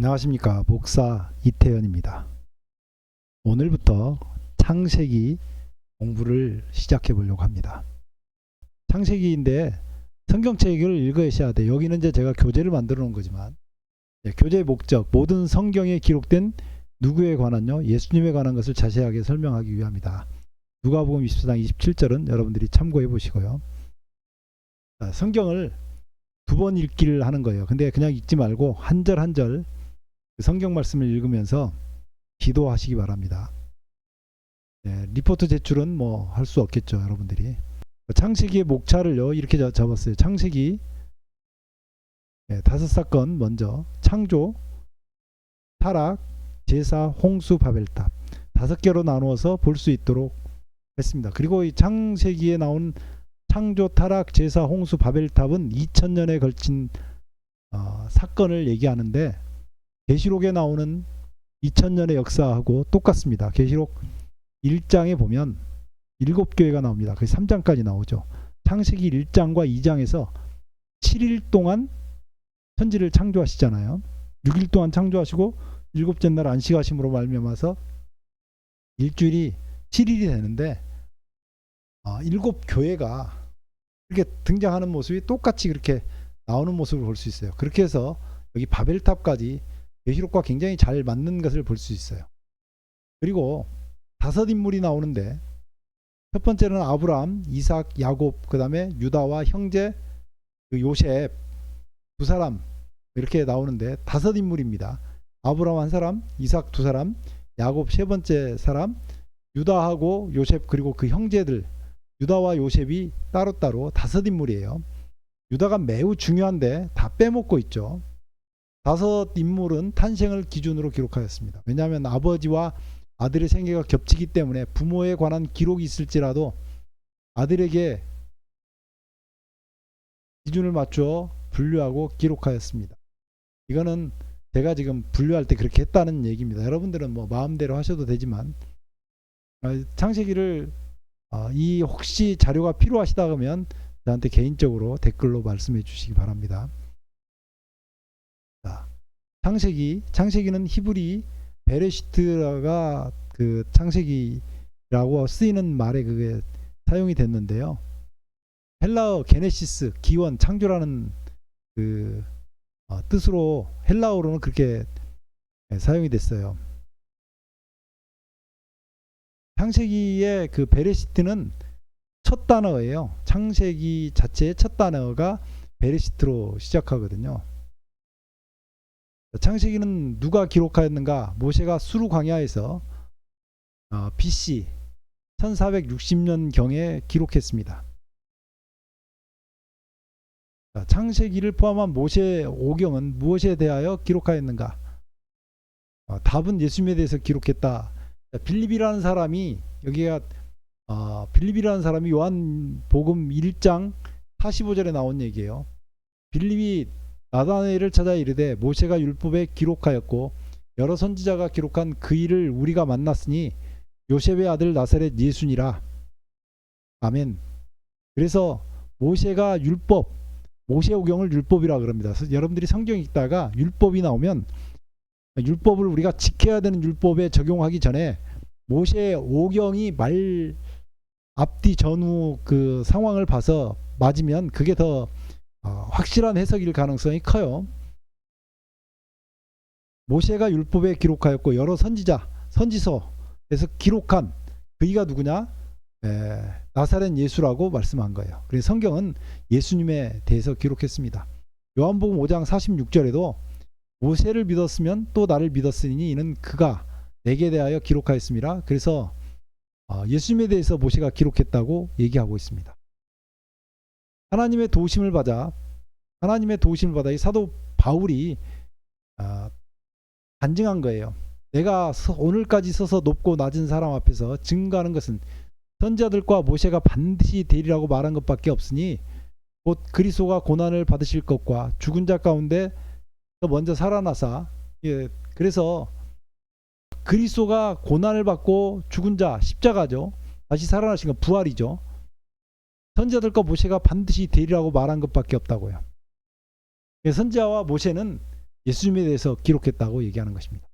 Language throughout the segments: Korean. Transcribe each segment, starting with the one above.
안녕하십니까. 목사 이태현입니다. 오늘부터 창세기 공부를 시작해 보려고 합니다. 창세기인데 성경책을 읽으셔야 돼요. 여기는 이제 제가 교재를 만들어 놓은 거지만 교재의 목적, 모든 성경에 기록된 누구에 관한요? 예수님에 관한 것을 자세하게 설명하기 위함이다. 누가복음 24장 27절은 여러분들이 참고해 보시고요. 성경을 두 번 읽기를 하는 거예요. 근데 그냥 읽지 말고 한 절 한 절 성경 말씀을 읽으면서 기도하시기 바랍니다. 리포트 제출은 뭐 할 수 없겠죠, 여러분들이. 창세기의 목차를요 이렇게 잡았어요. 창세기 5사건 먼저 창조, 타락, 제사, 홍수, 바벨탑 5개로 나누어서 볼 수 있도록 했습니다. 그리고 이 창세기에 나온 창조, 타락, 제사, 홍수, 바벨탑은 2000년에 걸친 사건을 얘기하는데 계시록에 나오는 2000년의 역사하고 똑같습니다. 계시록 1장에 보면 7교회가 나옵니다. 그게 3장까지 나오죠. 창세기 1장과 2장에서 7일 동안 천지를 창조하시잖아요. 6일 동안 창조하시고 7째 날 안식하심으로 말미암아서 일주일이 7일이 되는데 7교회가 이렇게 등장하는 모습이 똑같이 그렇게 나오는 모습을 볼 수 있어요. 그렇게 해서 여기 바벨탑까지 계시록과 굉장히 잘 맞는 것을 볼 수 있어요. 그리고 5인물이 나오는데 첫 번째는 아브라함, 이삭, 야곱, 그 다음에 유다와 형제 요셉 두 사람 이렇게 나오는데 5인물입니다. 아브라함 한 사람, 이삭 두 사람, 야곱 세 번째 사람, 유다하고 요셉 그리고 그 형제들 유다와 요셉이 따로따로 5인물이에요. 유다가 매우 중요한데 다 빼먹고 있죠. 5인물은 탄생을 기준으로 기록하였습니다. 왜냐하면 아버지와 아들의 생애가 겹치기 때문에 부모에 관한 기록이 있을지라도 아들에게 기준을 맞추어 분류하고 기록하였습니다. 이거는 제가 지금 분류할 때 그렇게 했다는 얘기입니다. 여러분들은 뭐 마음대로 하셔도 되지만 창세기를 이 혹시 자료가 필요하시다 그러면 저한테 개인적으로 댓글로 말씀해 주시기 바랍니다. 자, 창세기는 히브리 베레시트가 그 창세기라고 쓰이는 말에 그게 사용이 됐는데요. 헬라어 게네시스, 기원, 창조라는 그 뜻으로 헬라어로는 그렇게 사용이 됐어요. 창세기의 그 베레시트는 첫 단어예요. 창세기 자체의 첫 단어가 베레시트로 시작하거든요. 창세기는 누가 기록하였는가? 모세가 수르 광야에서 BC 1460년경에 기록했습니다. 창세기를 포함한 모세 오경은 무엇에 대하여 기록하였는가? 답은 예수님에 대해서 기록했다. 빌립이라는 사람이 여기가 빌립이라는 사람이 요한복음 1장 45절에 나온 얘기예요. 빌립이 나다나엘을 찾아 이르되 모세가 율법에 기록하였고 여러 선지자가 기록한 그 일을 우리가 만났으니 요셉의 아들 나사렛 예수니라. 아멘. 그래서 모세가 율법, 모세오경을 율법이라 그럽니다. 여러분들이 성경 읽다가 율법이 나오면 율법을 우리가 지켜야 되는 율법에 적용하기 전에 모세오경이 말 앞뒤 전후 그 상황을 봐서 맞으면 그게 더 확실한 해석일 가능성이 커요. 모세가 율법에 기록하였고 여러 선지서에서 기록한 그이가 누구냐? 나사렛 예수라고 말씀한 거예요. 그래서 성경은 예수님에 대해서 기록했습니다. 요한복음 5장 46절에도 모세를 믿었으면 또 나를 믿었으니 이는 그가 내게 대하여 기록하였습니다. 그래서 예수님에 대해서 모세가 기록했다고 얘기하고 있습니다. 하나님의 도우심을 받아 이 사도 바울이 간증한 거예요. 내가 오늘까지 서서 높고 낮은 사람 앞에서 증거하는 것은 선지자들과 모세가 반드시 되리라고 말한 것밖에 없으니 곧 그리스도가 고난을 받으실 것과 죽은 자 가운데 먼저 살아나사 그래서 그리스도가 고난을 받고 죽은 자 십자가죠. 다시 살아나신 건 부활이죠. 선지자들과 모세가 반드시 되리라고 말한 것밖에 없다고요. 선지자와 모세는 예수님에 대해서 기록했다고 얘기하는 것입니다.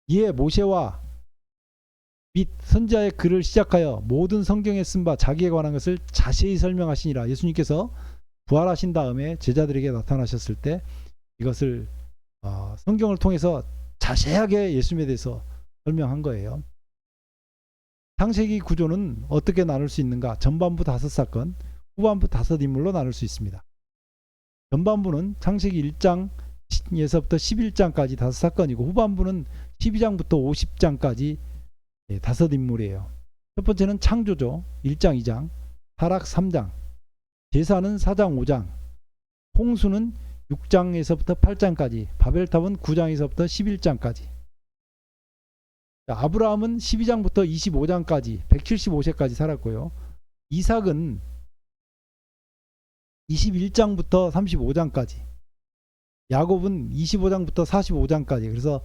이에 모세와 및 선지자의 글을 시작하여 모든 성경에 쓴 바 자기에 관한 것을 자세히 설명하시니라. 예수님께서 부활하신 다음에 제자들에게 나타나셨을 때 이것을 성경을 통해서 자세하게 예수님에 대해서 설명한 거예요. 창세기 구조는 어떻게 나눌 수 있는가? 전반부 5사건, 후반부 5인물로 나눌 수 있습니다. 전반부는 창세기 1장에서부터 11장까지 5사건이고 후반부는 12장부터 50장까지 5인물이에요. 첫 번째는 창조죠. 1장, 2장, 타락 3장, 제사는 4장, 5장, 홍수는 6장에서부터 8장까지, 바벨탑은 9장에서부터 11장까지. 아브라함은 12장부터 25장까지 175세까지 살았고요. 이삭은 21장부터 35장까지, 야곱은 25장부터 45장까지. 그래서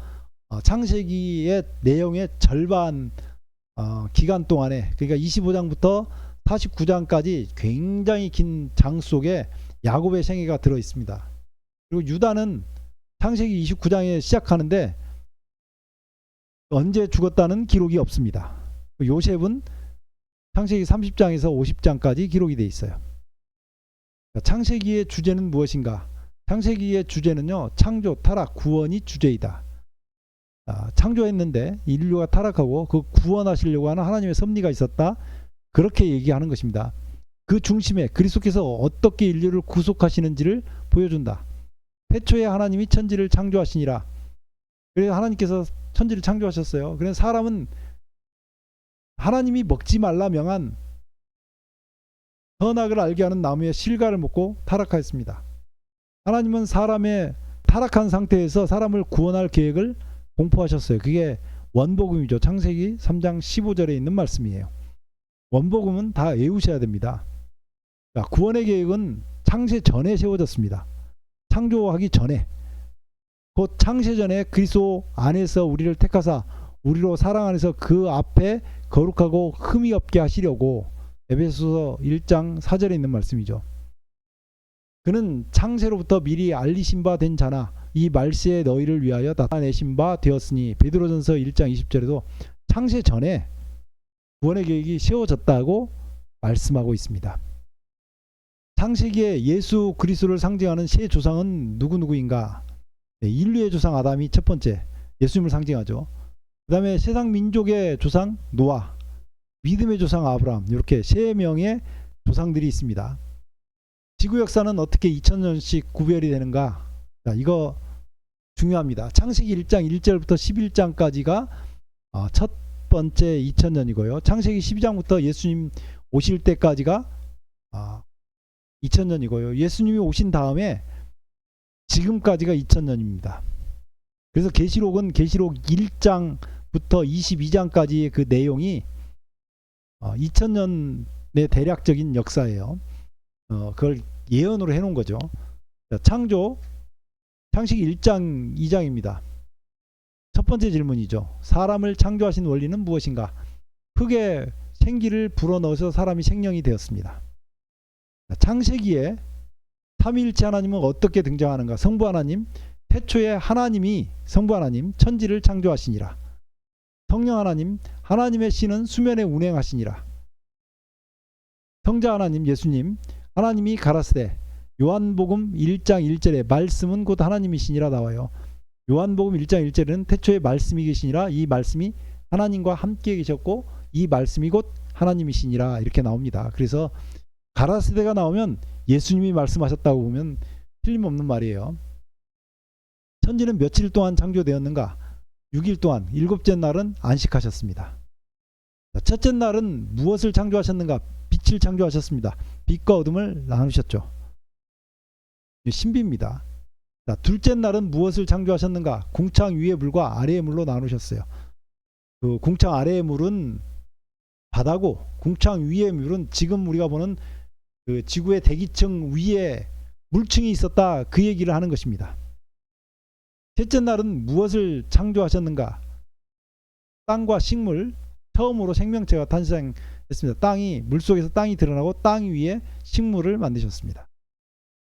창세기의 내용의 절반 기간 동안에, 그러니까 25장부터 49장까지 굉장히 긴 장 속에 야곱의 생애가 들어 있습니다. 그리고 유다는 창세기 29장에 시작하는데 언제 죽었다는 기록이 없습니다. 요셉은 창세기 30장에서 50장까지 기록이 되어 있어요. 창세기의 주제는 무엇인가? 창세기의 주제는요, 창조, 타락, 구원이 주제이다. 창조했는데 인류가 타락하고 그 구원하시려고 하는 하나님의 섭리가 있었다. 그렇게 얘기하는 것입니다. 그 중심에 그리스도께서 어떻게 인류를 구속하시는지를 보여준다. 태초에 하나님이 천지를 창조하시니라. 그래서 하나님께서 천지를 창조하셨어요. 그래서 사람은 하나님이 먹지 말라 명한 선악을 알게 하는 나무의 실과를 먹고 타락하였습니다. 하나님은 사람의 타락한 상태에서 사람을 구원할 계획을 공포하셨어요. 그게 원복음이죠. 창세기 3장 15절에 있는 말씀이에요. 원복음은 다 외우셔야 됩니다. 구원의 계획은 창세 전에 세워졌습니다. 창조하기 전에, 곧 창세 전에 그리스도 안에서 우리를 택하사 우리로 사랑 안에서 그 앞에 거룩하고 흠이 없게 하시려고, 에베소서 1장 4절에 있는 말씀이죠. 그는 창세로부터 미리 알리신 바 된 자나 이 말세에 너희를 위하여 나타내신 바 되었으니, 베드로전서 1장 20절에도 창세 전에 구원의 계획이 세워졌다고 말씀하고 있습니다. 창세기에 예수 그리스도를 상징하는 세 조상은 누구누구인가? 인류의 조상 아담이 첫 번째, 예수님을 상징하죠. 그 다음에 세상 민족의 조상 노아, 믿음의 조상 아브라함, 이렇게 세 명의 조상들이 있습니다. 지구 역사는 어떻게 2000년씩 구별이 되는가? 자, 이거 중요합니다. 창세기 1장 1절부터 11장까지가 첫 번째 2000년이고요. 창세기 12장부터 예수님 오실 때까지가 2000년이고요. 예수님이 오신 다음에 지금까지가 2000년입니다. 그래서 계시록은 계시록 1장부터 22장까지의 그 내용이 2000년의 대략적인 역사예요. 그걸 예언으로 해놓은 거죠. 자, 창세기 1장 2장입니다. 첫 번째 질문이죠. 사람을 창조하신 원리는 무엇인가? 흙에 생기를 불어넣어서 사람이 생명이 되었습니다. 창세기에 삼위일체 하나님은 어떻게 등장하는가? 성부 하나님, 태초에 하나님이, 성부 하나님 천지를 창조하시니라. 성령 하나님, 하나님의 신은 수면에 운행하시니라. 성자 하나님, 예수님, 하나님이 가라사대. 요한복음 1장 1절에 말씀은 곧 하나님이시니라 나와요. 요한복음 1장 1절에는 태초에 말씀이 계시니라. 이 말씀이 하나님과 함께 계셨고 이 말씀이 곧 하나님이시니라, 이렇게 나옵니다. 그래서 가라사대가 나오면 예수님이 말씀하셨다고 보면 틀림없는 말이에요. 천지는 며칠 동안 창조되었는가? 6일 동안, 7째 날은 안식하셨습니다. 첫째 날은 무엇을 창조하셨는가? 빛을 창조하셨습니다. 빛과 어둠을 나누셨죠. 신비입니다. 자, 둘째 날은 무엇을 창조하셨는가? 궁창 위의 물과 아래의 물로 나누셨어요. 그 궁창 아래의 물은 바다고, 궁창 위의 물은 지금 우리가 보는 그 지구의 대기층 위에 물층이 있었다, 그 얘기를 하는 것입니다. 셋째 날은 무엇을 창조하셨는가? 땅과 식물, 처음으로 생명체가 탄생했습니다. 땅이, 물속에서 땅이 드러나고 땅 위에 식물을 만드셨습니다.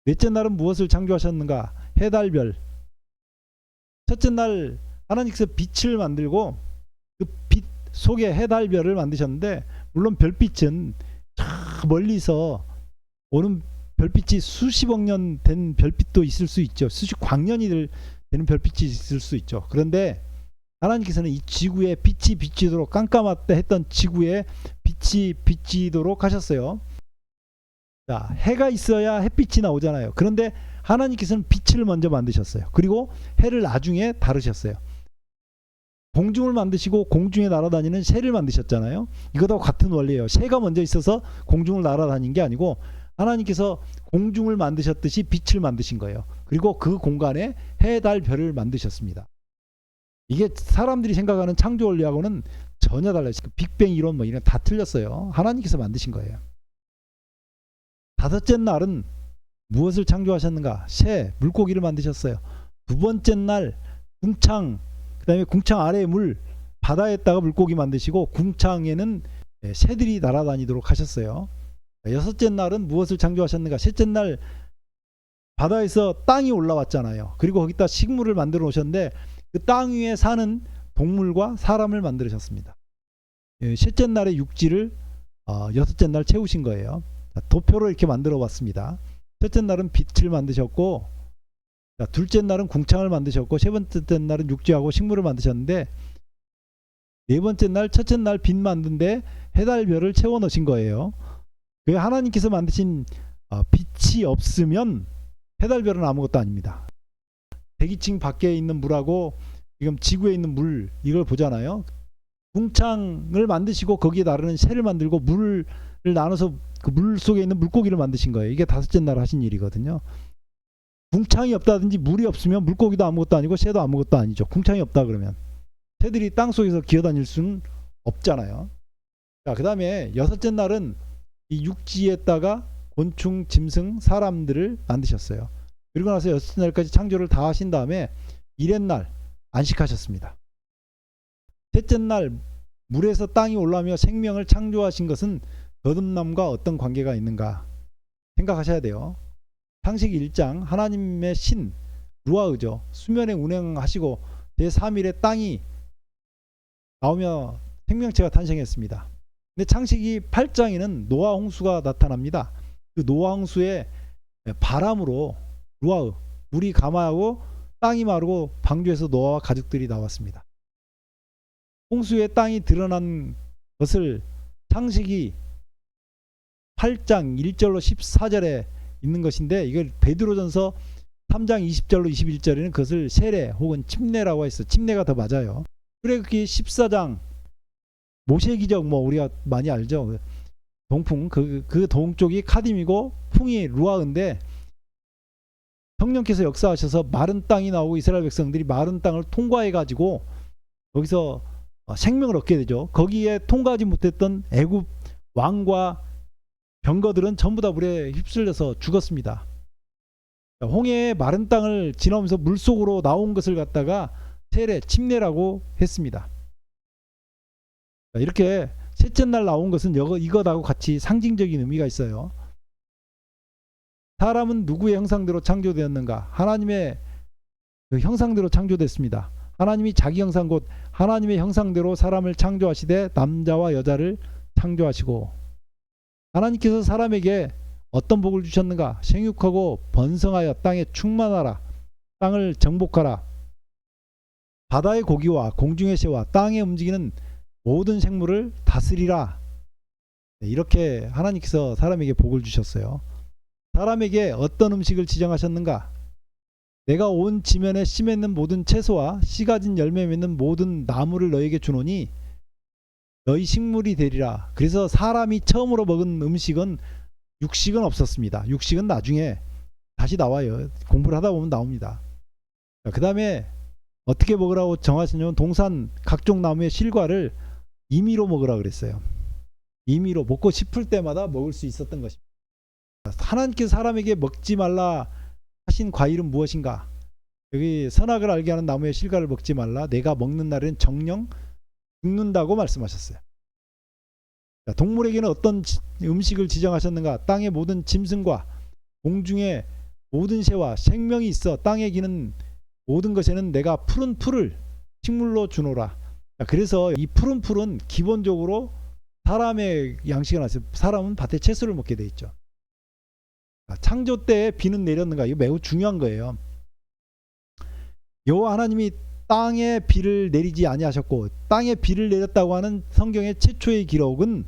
넷째 날은 무엇을 창조하셨는가? 해달별, 첫째 날 하나님께서 빛을 만들고 그 빛 속에 해, 달, 별을 만드셨는데, 물론 별빛은 저 멀리서 오는 별빛이 수십억 년 된 별빛도 있을 수 있죠. 수십 광년이 되는 별빛이 있을 수 있죠. 그런데 하나님께서는 이 지구에 빛이 비치도록, 깜깜하다 했던 지구에 빛이 비치도록 하셨어요. 자, 해가 있어야 햇빛이 나오잖아요. 그런데 하나님께서는 빛을 먼저 만드셨어요. 그리고 해를 나중에 다루셨어요. 공중을 만드시고 공중에 날아다니는 새를 만드셨잖아요. 이거도 같은 원리예요. 새가 먼저 있어서 공중을 날아다닌 게 아니고, 하나님께서 공중을 만드셨듯이 빛을 만드신 거예요. 그리고 그 공간에 해, 달, 별을 만드셨습니다. 이게 사람들이 생각하는 창조 원리하고는 전혀 달라요. 빅뱅 이론 뭐 이런 다 틀렸어요. 하나님께서 만드신 거예요. 다섯째 날은 무엇을 창조하셨는가? 새, 물고기를 만드셨어요. 두 번째 날 궁창, 그 다음에 궁창 아래의 물, 바다에다가 물고기 만드시고 궁창에는 새들이 날아다니도록 하셨어요. 여섯째 날은 무엇을 창조하셨는가? 셋째 날 바다에서 땅이 올라왔잖아요. 그리고 거기다 식물을 만들어 놓으셨는데, 그 땅 위에 사는 동물과 사람을 만드셨습니다. 셋째 날의 육지를 여섯째 날 채우신 거예요. 도표로 이렇게 만들어 봤습니다. 첫째 날은 빛을 만드셨고, 둘째 날은 궁창을 만드셨고, 세 번째 날은 육지하고 식물을 만드셨는데, 네 번째 날, 첫째 날 빛 만든데 해달별을 채워 넣으신 거예요. 그 하나님께서 만드신 빛이 없으면 해달별은 아무것도 아닙니다. 대기층 밖에 있는 물하고 지금 지구에 있는 물, 이걸 보잖아요. 궁창을 만드시고 거기에 나르는 새를 만들고 물을 나눠서 그 물 속에 있는 물고기를 만드신 거예요. 이게 다섯째 날 하신 일이거든요. 궁창이 없다든지 물이 없으면 물고기도 아무것도 아니고 새도 아무것도 아니죠. 궁창이 없다 그러면 새들이 땅 속에서 기어다닐 수는 없잖아요. 자, 그 다음에 여섯째 날은 이 육지에다가 곤충, 짐승, 사람들을 만드셨어요. 그리고 나서 여섯째 날까지 창조를 다 하신 다음에 일의 날 안식하셨습니다. 셋째 날 물에서 땅이 올라오며 생명을 창조하신 것은 거듭남과 어떤 관계가 있는가 생각하셔야 돼요. 창세기 1장 하나님의 신 루아흐죠. 수면에 운행하시고 제3일에 땅이 나오며 생명체가 탄생했습니다. 근데 창세기 8장에는 노아 홍수가 나타납니다. 그 노아 홍수의 바람으로 루아흐, 물이 감하고 땅이 마르고 방주에서 노아와 가족들이 나왔습니다. 홍수에 땅이 드러난 것을 창세기 8장 1절로 14절에 있는 것인데, 이걸 베드로전서 3장 20절로 21절에는 그것을 세례 혹은 침례라고 했어. 침례가 더 맞아요. 출애굽기 14장 모세기적 뭐 우리가 많이 알죠. 동풍 그 동쪽이 카딤이고 풍이 루아흐인데, 성령께서 역사하셔서 마른 땅이 나오고 이스라엘 백성들이 마른 땅을 통과해 가지고 거기서 생명을 얻게 되죠. 거기에 통과하지 못했던 애굽 왕과 병거들은 전부 다 물에 휩쓸려서 죽었습니다. 홍해의 마른 땅을 지나오면서 물속으로 나온 것을 갖다가 세례, 침례라고 했습니다. 이렇게 셋째 날 나온 것은 이것하고 같이 상징적인 의미가 있어요. 사람은 누구의 형상대로 창조되었는가? 하나님의 그 형상대로 창조됐습니다. 하나님이 자기 형상 곧 하나님의 형상대로 사람을 창조하시되 남자와 여자를 창조하시고, 하나님께서 사람에게 어떤 복을 주셨는가? 생육하고 번성하여 땅에 충만하라. 땅을 정복하라. 바다의 고기와 공중의 새와 땅에 움직이는 모든 생물을 다스리라. 이렇게 하나님께서 사람에게 복을 주셨어요. 사람에게 어떤 음식을 지정하셨는가? 내가 온 지면에 씨 맺는 모든 채소와 씨 가진 열매 맺는 모든 나무를 너에게 주노니 너희 식물이 되리라. 그래서 사람이 처음으로 먹은 음식은 육식은 없었습니다. 육식은 나중에 다시 나와요. 공부를 하다 보면 나옵니다. 그 다음에 어떻게 먹으라고 정하시냐면, 동산 각종 나무의 실과를 임의로 먹으라 그랬어요. 임의로 먹고 싶을 때마다 먹을 수 있었던 것입니다. 하나님께서 사람에게 먹지 말라 하신 과일은 무엇인가? 여기 선악을 알게 하는 나무의 실과를 먹지 말라. 내가 먹는 날에는 정령 죽는다고 말씀하셨어요. 동물에게는 어떤 음식을 지정하셨는가? 땅의 모든 짐승과 공중의 모든 새와 생명이 있어 땅에 기는 모든 것에는 내가 푸른 풀을 식물로 주노라. 그래서 이 푸른 풀은 기본적으로 사람의 양식을 나서 사람은 밭에 채소를 먹게 돼 있죠. 창조 때에 비는 내렸는가? 이거 매우 중요한 거예요. 여호와 하나님이 땅에 비를 내리지 아니하셨고 땅에 비를 내렸다고 하는 성경의 최초의 기록은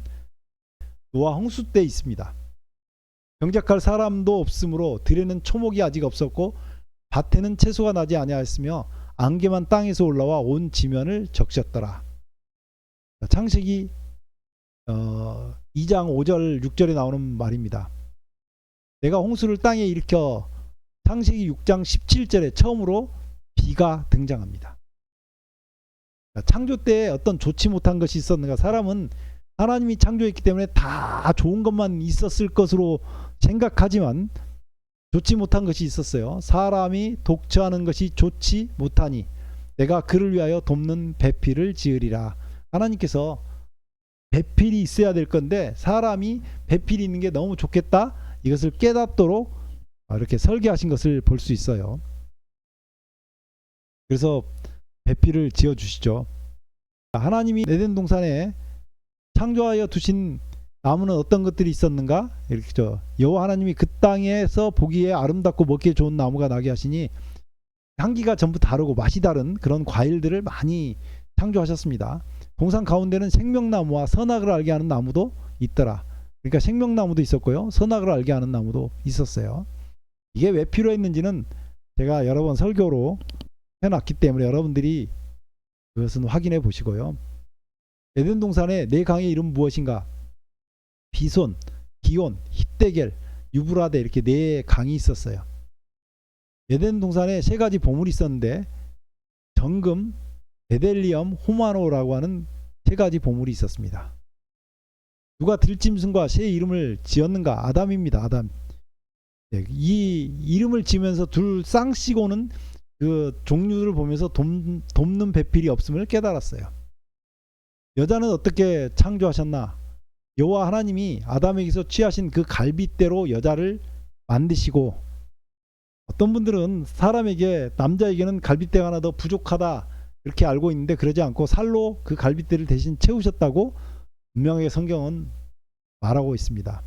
노아 홍수 때 있습니다. 경작할 사람도 없으므로 들에는 초목이 아직 없었고 밭에는 채소가 나지 아니하였으며 안개만 땅에서 올라와 온 지면을 적셨더라. 창세기 2장 5절 6절에 나오는 말입니다. 내가 홍수를 땅에 일으켜 창세기 6장 17절에 처음으로 비가 등장합니다. 창조 때에 어떤 좋지 못한 것이 있었는가? 사람은 하나님이 창조했기 때문에 다 좋은 것만 있었을 것으로 생각하지만 좋지 못한 것이 있었어요. 사람이 독처하는 것이 좋지 못하니 내가 그를 위하여 돕는 배필을 지으리라. 하나님께서 배필이 있어야 될 건데 사람이 배필이 있는 게 너무 좋겠다. 이것을 깨닫도록 이렇게 설계하신 것을 볼 수 있어요. 그래서 배필을 지어 주시죠. 하나님이 에덴 동산에 창조하여 두신 나무는 어떤 것들이 있었는가? 이렇게 여호와 하나님이 그 땅에서 보기에 아름답고 먹기에 좋은 나무가 나게 하시니 향기가 전부 다르고 맛이 다른 그런 과일들을 많이 창조하셨습니다. 동산 가운데는 생명나무와 선악을 알게 하는 나무도 있더라. 그러니까 생명나무도 있었고요. 선악을 알게 하는 나무도 있었어요. 이게 왜 필요했는지는 제가 여러 번 설교로 해놨기 때문에 여러분들이 그것은 확인해 보시고요. 에덴 동산의 네 강의 이름 무엇인가? 비손, 기온, hit데겔, 유브라데 이렇게 네 강이 있었어요. 에덴 동산에 세 가지 보물이 있었는데 정금, 베델리엄, 호마노라고 하는 세 가지 보물이 있었습니다. 누가 들짐승과 새 이름을 지었는가? 아담입니다. 아담. 이 이름을 지으면서 둘 쌍씨고는 그 종류를 보면서 돕는 배필이 없음을 깨달았어요. 여자는 어떻게 창조하셨나? 여호와 하나님이 아담에게서 취하신 그 갈빗대로 여자를 만드시고 어떤 분들은 사람에게 남자에게는 갈빗대가 하나 더 부족하다 이렇게 알고 있는데 그러지 않고 살로 그 갈빗대를 대신 채우셨다고 분명하게 성경은 말하고 있습니다.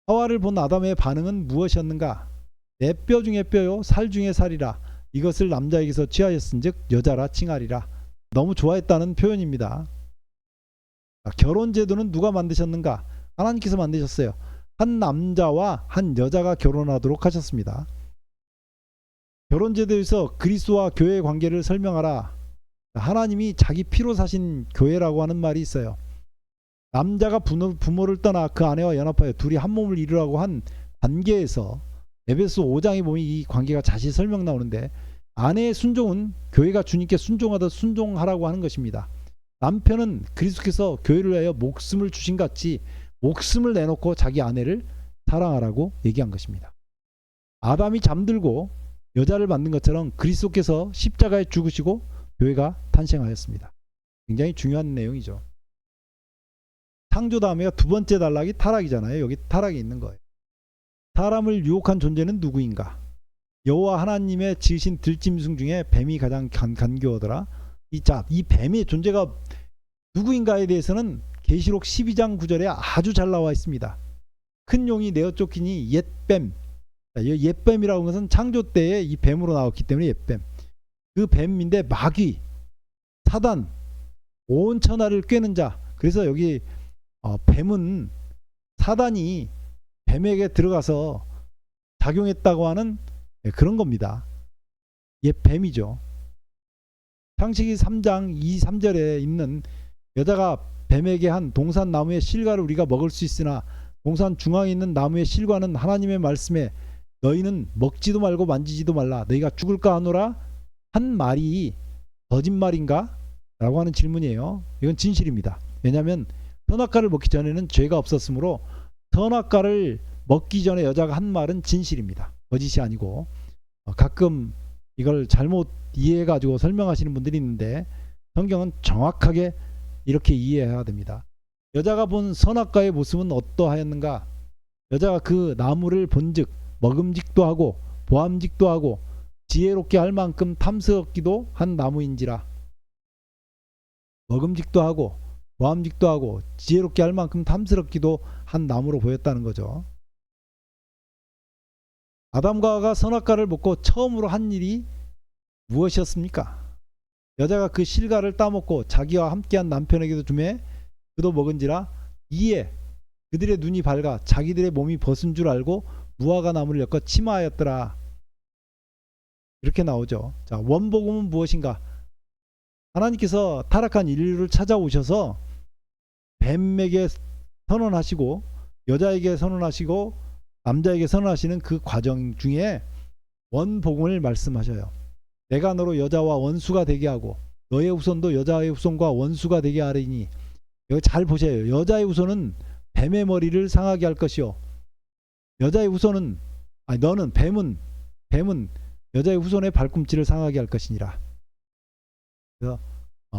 하와를 본 아담의 반응은 무엇이었는가? 내 뼈 중에 뼈요 살 중에 살이라. 이것을 남자에게서 취하였은즉 여자라 칭하리라. 너무 좋아했다는 표현입니다. 결혼 제도는 누가 만드셨는가? 하나님께서 만드셨어요. 한 남자와 한 여자가 결혼하도록 하셨습니다. 결혼 제도에서 그리스도와 교회의 관계를 설명하라. 하나님이 자기 피로 사신 교회라고 하는 말이 있어요. 남자가 부모를 떠나 그 아내와 연합하여 둘이 한 몸을 이루라고 한 관계에서 에베소 5장에 보면 이 관계가 자세히 설명 나오는데 아내의 순종은 교회가 주님께 순종하듯 순종하라고 하는 것입니다. 남편은 그리스도께서 교회를 위하여 목숨을 주신 같이 목숨을 내놓고 자기 아내를 사랑하라고 얘기한 것입니다. 아담이 잠들고 여자를 만든 것처럼 그리스도께서 십자가에 죽으시고 교회가 탄생하였습니다. 굉장히 중요한 내용이죠. 창조 다음에 두 번째 단락이 타락이잖아요. 여기 타락이 있는 거예요. 사람을 유혹한 존재는 누구인가? 여호와 하나님의 지으신 들짐승 중에 뱀이 가장 간교하더라. 이 뱀의 존재가 누구인가에 대해서는 계시록 12장 9절에 아주 잘 나와 있습니다. 큰 용이 내어 쫓기니 옛뱀. 옛뱀이라고 하는 것은 창조 때에 이 뱀으로 나왔기 때문에 옛뱀. 그 뱀인데 마귀, 사단, 온 천하를 꿰는 자. 그래서 여기 뱀은 사단이 뱀에게 들어가서 작용했다고 하는 그런 겁니다. 옛뱀이죠. 창세기 3장 2, 3절에 있는 여자가 뱀에게 한 동산 나무의 실과를 우리가 먹을 수 있으나 동산 중앙에 있는 나무의 실과는 하나님의 말씀에 너희는 먹지도 말고 만지지도 말라 너희가 죽을까 하노라 한 말이 거짓말인가? 라고 하는 질문이에요. 이건 진실입니다. 왜냐하면 선악과를 먹기 전에는 죄가 없었으므로 선악과를 먹기 전에 여자가 한 말은 진실입니다. 거짓이 아니고. 가끔 이걸 잘못 이해해가지고 설명하시는 분들이 있는데 성경은 정확하게 이렇게 이해해야 됩니다. 여자가 본 선악과의 모습은 어떠하였는가? 여자가 그 나무를 본즉 먹음직도 하고 보암직도 하고 지혜롭게 할 만큼 탐스럽기도 한 나무인지라. 먹음직도 하고 보암직도 하고 지혜롭게 할 만큼 탐스럽기도 한 나무로 보였다는 거죠. 아담과 하와가 선악과를 먹고 처음으로 한 일이 무엇이었습니까? 여자가 그 실과를 따먹고 자기와 함께한 남편에게도 주매 그도 먹은지라. 이에 그들의 눈이 밝아 자기들의 몸이 벗은 줄 알고 무화과 나무를 엮어 침하였더라. 이렇게 나오죠. 자, 원복음은 무엇인가? 하나님께서 타락한 인류를 찾아오셔서 뱀에게 선언하시고 여자에게 선언하시고 남자에게 선언하시는 그 과정 중에 원복음을 말씀하셔요. 내가 너로 여자와 원수가 되게 하고 너의 후손도 여자의 후손과 원수가 되게 하리니. 여기 잘 보세요. 여자의 후손은 뱀의 머리를 상하게 할 것이요 여자의 후손은 너는 뱀은 여자의 후손의 발꿈치를 상하게 할 것이니라. 그래서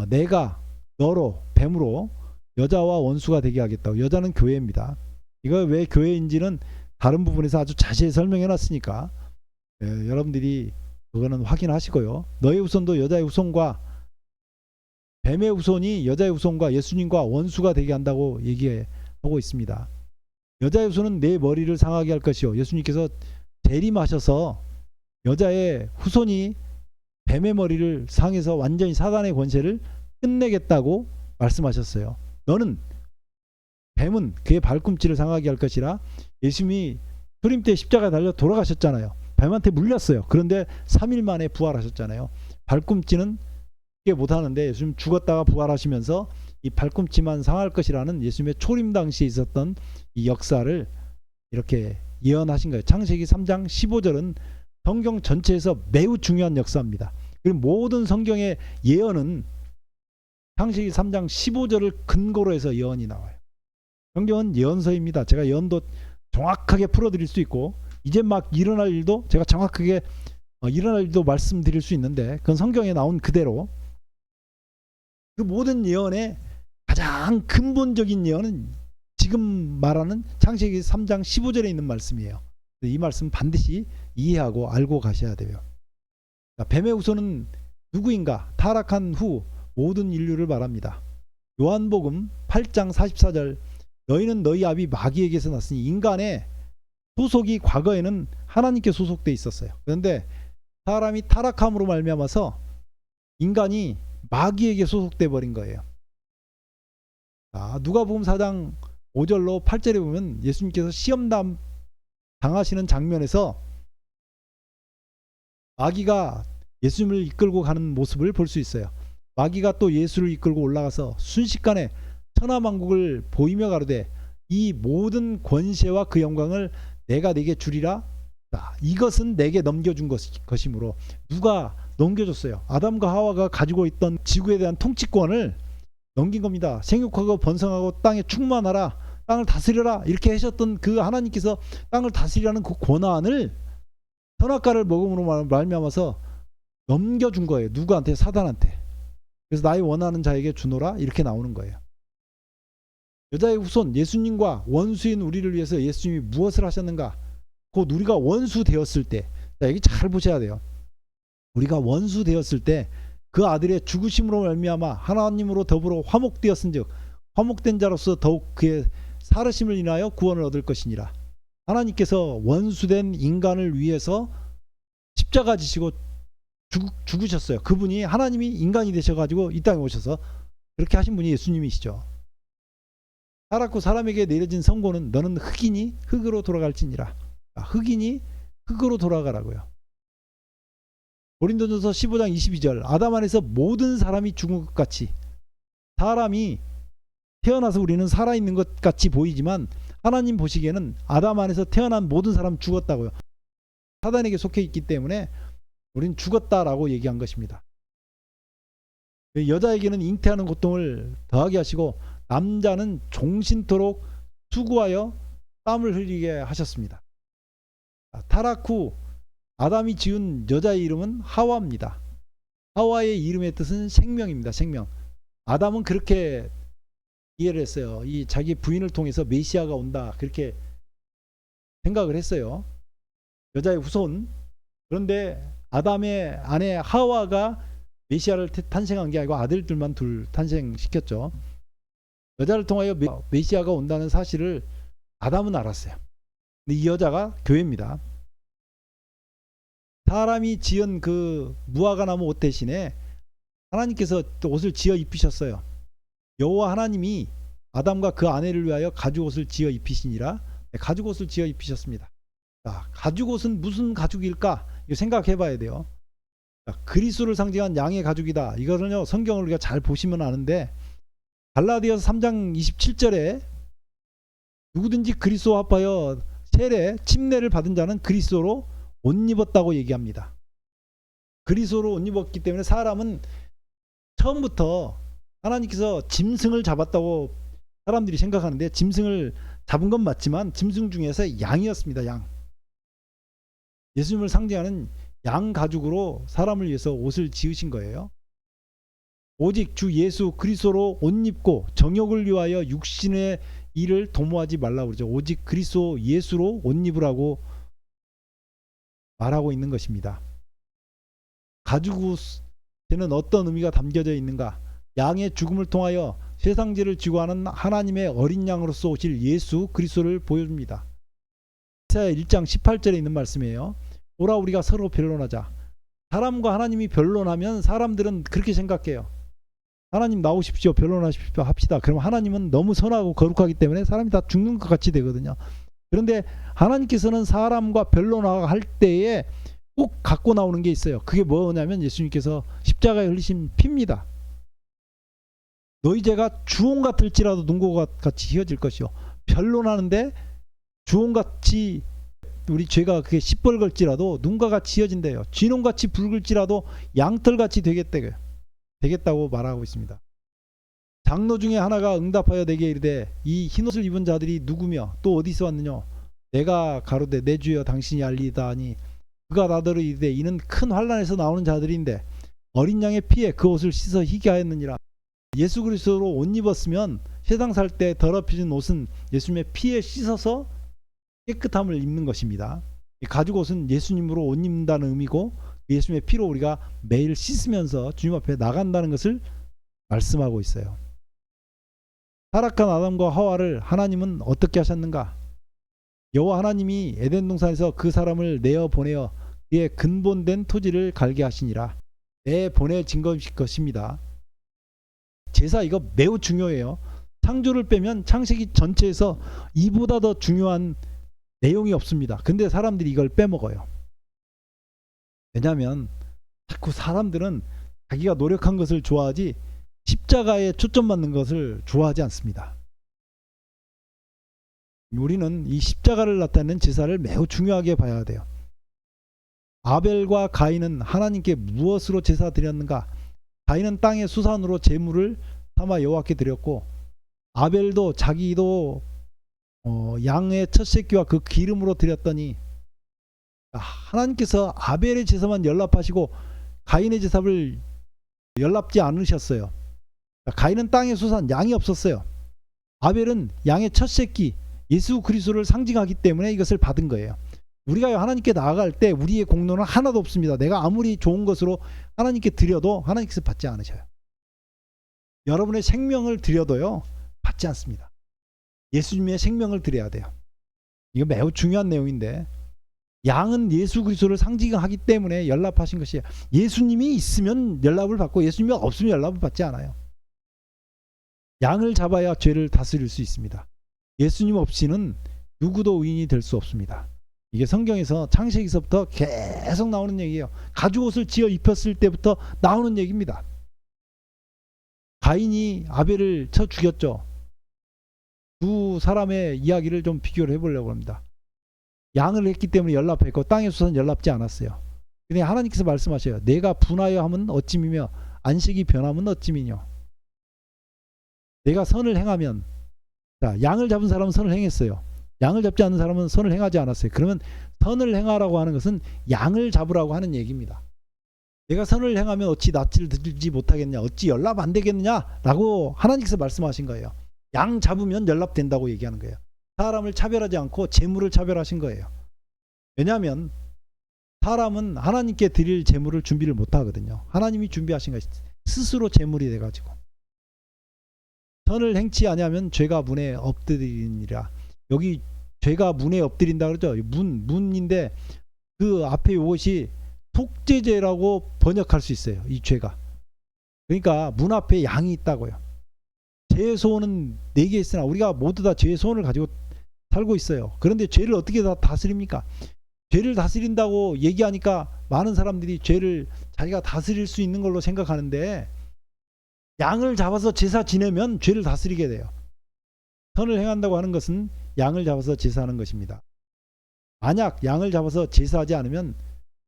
내가 너로 뱀으로 여자와 원수가 되게 하겠다고. 여자는 교회입니다. 이거 왜 교회인지는 다른 부분에서 아주 자세히 설명해 놨으니까 여러분들이 그거는 확인하시고요. 너의 후손도 여자의 후손과 뱀의 후손이 여자의 후손과 예수님과 원수가 되게 한다고 얘기하고 있습니다. 여자의 후손은 내 머리를 상하게 할 것이요 예수님께서 재림하셔서 여자의 후손이 뱀의 머리를 상해서 완전히 사단의 권세를 끝내겠다고 말씀하셨어요. 너는 뱀은 그의 발꿈치를 상하게 할 것이라. 예수님이 초림 때 십자가에 달려 돌아가셨잖아요. 뱀한테 물렸어요. 그런데 3일 만에 부활하셨잖아요. 발꿈치는 쉽게 못하는데 예수님 죽었다가 부활하시면서 이 발꿈치만 상할 것이라는 예수님의 초림 당시에 있었던 이 역사를 이렇게 예언하신 거예요. 창세기 3장 15절은 성경 전체에서 매우 중요한 역사입니다. 그리고 모든 성경의 예언은 창세기 3장 15절을 근거로 해서 예언이 나와요. 성경은 예언서입니다. 제가 예언도 정확하게 풀어드릴 수 있고 이제 막 일어날 일도 제가 정확하게 일어날 일도 말씀드릴 수 있는데 그건 성경에 나온 그대로. 그 모든 예언의 가장 근본적인 예언은 지금 말하는 창세기 3장 15절에 있는 말씀이에요. 이 말씀 반드시 이해하고 알고 가셔야 돼요. 뱀의 후손은 누구인가? 타락한 후 모든 인류를 말합니다. 요한복음 8장 44절 너희는 너희 아비 마귀에게서 났으니. 인간의 소속이 과거에는 하나님께 소속돼 있었어요. 그런데 사람이 타락함으로 말미암아서 인간이 마귀에게 소속돼 버린 거예요. 누가복음 4장 5절로 8절에 보면 예수님께서 시험담 당하시는 장면에서 마귀가 예수님을 이끌고 가는 모습을 볼 수 있어요. 마귀가 또 예수를 이끌고 올라가서 순식간에 천하만국을 보이며 가로되 이 모든 권세와 그 영광을 내가 네게 주리라. 이것은 내게 넘겨준 것이므로. 누가 넘겨줬어요? 아담과 하와가 가지고 있던 지구에 대한 통치권을 넘긴 겁니다. 생육하고 번성하고 땅에 충만하라, 땅을 다스려라 이렇게 하셨던 그 하나님께서 땅을 다스리라는 그 권한을 선악과를 먹음으로 말미암아서 넘겨준 거예요. 누구한테? 사단한테. 그래서 나의 원하는 자에게 주노라 이렇게 나오는 거예요. 여자의 후손 예수님과 원수인 우리를 위해서 예수님이 무엇을 하셨는가? 곧 우리가 원수 되었을 때, 여기 잘 보셔야 돼요. 우리가 원수 되었을 때 그 아들의 죽으심으로 말미암아 하나님으로 더불어 화목되었은즉 화목된 자로서 더욱 그의 살으심을 인하여 구원을 얻을 것이니라. 하나님께서 원수된 인간을 위해서 십자가 지시고 죽으셨어요. 그분이 하나님이 인간이 되셔가지고 이 땅에 오셔서 그렇게 하신 분이 예수님이시죠. 타락후 사람에게 내려진 선고는 너는 흑이니 흑으로 돌아갈지니라. 흑이니 흑으로 돌아가라고요. 고린도전서 15장 22절 아담 안에서 모든 사람이 죽은 것 같이 사람이 태어나서 우리는 살아있는 것 같이 보이지만 하나님 보시기에는 아담 안에서 태어난 모든 사람 죽었다고요. 사단에게 속해 있기 때문에 우리는 죽었다라고 얘기한 것입니다. 여자에게는 잉태하는 고통을 더하게 하시고 남자는 종신토록 수고하여 땀을 흘리게 하셨습니다. 타락 후 아담이 지은 여자의 이름은 하와입니다. 하와의 이름의 뜻은 생명입니다. 생명. 아담은 그렇게 이해를 했어요. 이 자기 부인을 통해서 메시아가 온다 그렇게 생각을 했어요. 여자의 후손. 그런데 아담의 아내 하와가 메시아를 탄생한 게 아니고 아들들만 둘 탄생시켰죠. 여자를 통하여 메시아가 온다는 사실을 아담은 알았어요. 근데 이 여자가 교회입니다. 사람이 지은 그 무화과 나무 옷 대신에 하나님께서 또 옷을 지어 입히셨어요. 여호와 하나님이 아담과 그 아내를 위하여 가죽옷을 지어 입히시니라. 가죽옷을 지어 입히셨습니다. 자, 가죽옷은 무슨 가죽일까? 이거 생각해 봐야 돼요. 자, 그리스도를 상징한 양의 가죽이다. 이거는요, 성경을 우리가 잘 보시면 아는데, 갈라디아서 3장 27절에 누구든지 그리스도와 합하여 세례 침례를 받은 자는 그리스도로 옷 입었다고 얘기합니다. 그리스도로 옷 입었기 때문에 사람은 처음부터 하나님께서 짐승을 잡았다고 사람들이 생각하는데, 짐승을 잡은 건 맞지만 짐승 중에서 양이었습니다. 양. 예수님을 상징하는 양 가죽으로 사람을 위해서 옷을 지으신 거예요. 오직 주 예수 그리스도로 옷 입고 정욕을 위하여 육신의 일을 도모하지 말라고 그러죠. 오직 그리스도 예수로 옷 입으라고 말하고 있는 것입니다. 가죽옷에는 어떤 의미가 담겨져 있는가? 양의 죽음을 통하여 세상 죄를 지고 하는 하나님의 어린 양으로서 오실 예수 그리스도를 보여줍니다. 이사야 1장 18절에 있는 말씀이에요. 오라 우리가 서로 변론하자. 사람과 하나님이 변론하면 사람들은 그렇게 생각해요. 하나님 나오십시오, 변론하십시오 합시다. 그럼 하나님은 너무 선하고 거룩하기 때문에 사람이 다 죽는 것 같이 되거든요. 그런데 하나님께서는 사람과 변론할 때에 꼭 갖고 나오는 게 있어요. 그게 뭐냐면 예수님께서 십자가에 흘리신 피입니다. 너희 죄가 주홍같을지라도 눈과 같이 희어질 것이요. 변론하는데 주홍같이 우리 죄가 그게 시뻘걸지라도 눈과 같이 희어진대요. 쥐농같이 붉을지라도 양털같이 되겠다고 말하고 있습니다. 장로 중에 하나가 응답하여 내게 이르되 이 흰옷을 입은 자들이 누구며 또 어디서 왔느냐? 내가 가로되 내 주여 당신이 알리다 하니 그가 나더러 이르되 이는 큰 환난에서 나오는 자들인데 어린 양의 피에 그 옷을 씻어 희게 하였느니라. 예수 그리스도로 옷 입었으면 세상 살 때 더럽혀진 옷은 예수님의 피에 씻어서 깨끗함을 입는 것입니다. 가죽옷은 예수님으로 옷 입는다는 의미고 예수님의 피로 우리가 매일 씻으면서 주님 앞에 나간다는 것을 말씀하고 있어요. 타락한 아담과 하와를 하나님은 어떻게 하셨는가? 여호와 하나님이 에덴 동산에서 그 사람을 내어 보내어 그의 근본된 토지를 갈게 하시니라. 내보내진 것입니다. 제사 이거 매우 중요해요. 창조를 빼면 창세기 전체에서 이보다 더 중요한 내용이 없습니다. 근데 사람들이 이걸 빼먹어요. 왜냐하면 자꾸 사람들은 자기가 노력한 것을 좋아하지 십자가에 초점맞는 것을 좋아하지 않습니다. 우리는 이 십자가를 나타내는 제사를 매우 중요하게 봐야 돼요. 아벨과 가인은 하나님께 무엇으로 제사 드렸는가? 가인은 땅의 수산으로 제물을 삼아 여호와께 드렸고 아벨도 자기도 양의 첫 새끼와 그 기름으로 드렸더니 하나님께서 아벨의 제사만 연락하시고 가인의 제사를 연락지 않으셨어요. 가인은 땅의 수산 양이 없었어요. 아벨은 양의 첫 새끼 예수 그리스도를 상징하기 때문에 이것을 받은 거예요. 우리가 하나님께 나아갈 때 우리의 공로는 하나도 없습니다. 내가 아무리 좋은 것으로 하나님께 드려도 하나님께서 받지 않으셔요. 여러분의 생명을 드려도요 받지 않습니다. 예수님의 생명을 드려야 돼요. 이거 매우 중요한 내용인데 양은 예수 그리스도를 상징하기 때문에 연락하신 것이에요. 예수님이 있으면 연락을 받고 예수님이 없으면 연락을 받지 않아요. 양을 잡아야 죄를 다스릴 수 있습니다. 예수님 없이는 누구도 의인이 될 수 없습니다. 이게 성경에서 창세기서부터 계속 나오는 얘기예요. 가죽옷을 지어 입혔을 때부터 나오는 얘기입니다. 가인이 아벨을 쳐 죽였죠. 두 사람의 이야기를 좀 비교를 해보려고 합니다. 양을 했기 때문에 연락했고 땅의 수산 연락지 않았어요. 근데 하나님께서 말씀하셔요. 내가 분하여 함은 어찌미며 안식이 변함은 어찌미뇨. 내가 선을 행하면, 자, 양을 잡은 사람은 선을 행했어요. 양을 잡지 않는 사람은 선을 행하지 않았어요. 그러면 선을 행하라고 하는 것은 양을 잡으라고 하는 얘기입니다. 내가 선을 행하면 어찌 낯을 들지 못하겠냐, 어찌 연락 안 되겠느냐 라고 하나님께서 말씀하신 거예요. 양 잡으면 연락된다고 얘기하는 거예요. 사람을 차별하지 않고 재물을 차별하신 거예요. 왜냐하면 사람은 하나님께 드릴 제물을 준비를 못 하거든요. 하나님이 준비하신 것이 스스로 제물이 돼 가지고 선을 행치 아니하면 죄가 문에 엎드리니라. 여기 죄가 문에 엎드린다 그러죠. 문인데 그 앞에 이것이 속죄죄라고 번역할 수 있어요. 이 죄가. 그러니까 문 앞에 양이 있다고요. 죄의 소원은 4개 있으나 우리가 모두 다 죄의 소원을 가지고 살고 있어요. 그런데 죄를 어떻게 다 다스립니까? 죄를 다스린다고 얘기하니까 많은 사람들이 죄를 자기가 다스릴 수 있는 걸로 생각하는데 양을 잡아서 제사 지내면 죄를 다스리게 돼요. 선을 행한다고 하는 것은 양을 잡아서 제사하는 것입니다. 만약 양을 잡아서 제사하지 않으면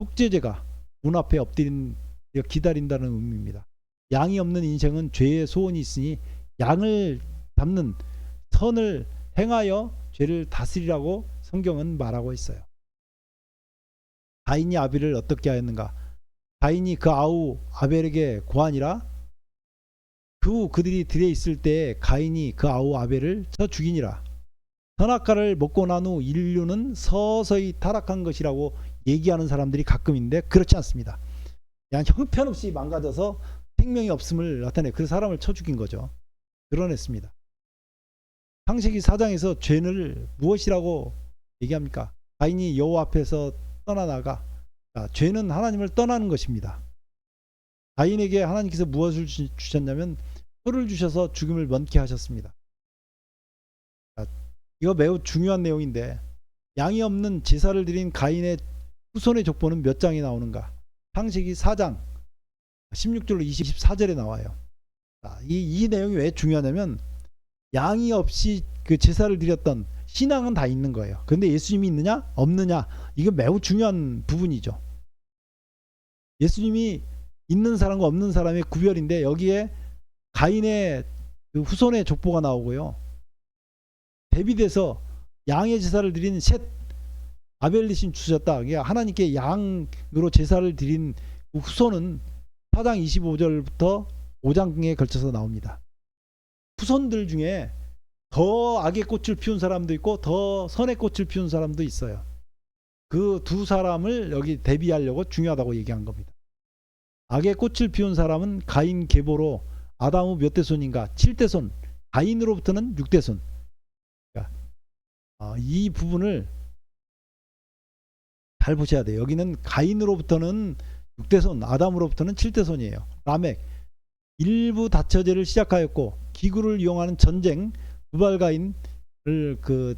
속죄죄가 문 앞에 기다린다는 의미입니다. 양이 없는 인생은 죄의 소원이 있으니 양을 잡는 선을 행하여 죄를 다스리라고 성경은 말하고 있어요. 가인이 아벨을 어떻게 하였는가? 가인이 그 아우 아벨에게 고하니라. 그 후 그들이 들에 있을 때 가인이 그 아우 아벨을 쳐 죽이니라. 선악과를 먹고 난 후 인류는 서서히 타락한 것이라고 얘기하는 사람들이 가끔 있는데 그렇지 않습니다. 그냥 형편없이 망가져서 생명이 없음을 나타내 그 사람을 쳐 죽인 거죠. 드러냈습니다. 창세기 4장에서 죄를 무엇이라고 얘기합니까? 가인이 여호와 앞에서 떠나나가. 죄는 하나님을 떠나는 것입니다. 가인에게 하나님께서 무엇을 주셨냐면 표를 주셔서 죽음을 면케 하셨습니다. 이거 매우 중요한 내용인데 양이 없는 제사를 드린 가인의 후손의 족보는 몇 장이 나오는가? 창세기 4장 16절로 24절에 나와요. 이 내용이 왜 중요하냐면 양이 없이 그 제사를 드렸던 신앙은 다 있는 거예요. 그런데 예수님이 있느냐 없느냐 이거 매우 중요한 부분이죠. 예수님이 있는 사람과 없는 사람의 구별인데 여기에 가인의 그 후손의 족보가 나오고요. 대비돼서 양의 제사를 드린 셋 아벨 대신 주셨다. 하나님께 양으로 제사를 드린 후손은 4장 25절부터 5장에 걸쳐서 나옵니다. 후손들 중에 더 악의 꽃을 피운 사람도 있고 더 선의 꽃을 피운 사람도 있어요. 그 두 사람을 여기 대비하려고 중요하다고 얘기한 겁니다. 악의 꽃을 피운 사람은 가인 계보로 아담 후 몇 대손인가? 7대손. 가인으로부터는 6대손. 이 부분을 잘 보셔야 돼요. 여기는 가인으로부터는 6대손, 아담으로부터는 7대손이에요. 라멕. 일부 다처제를 시작하였고 기구를 이용하는 전쟁, 두발가인을 그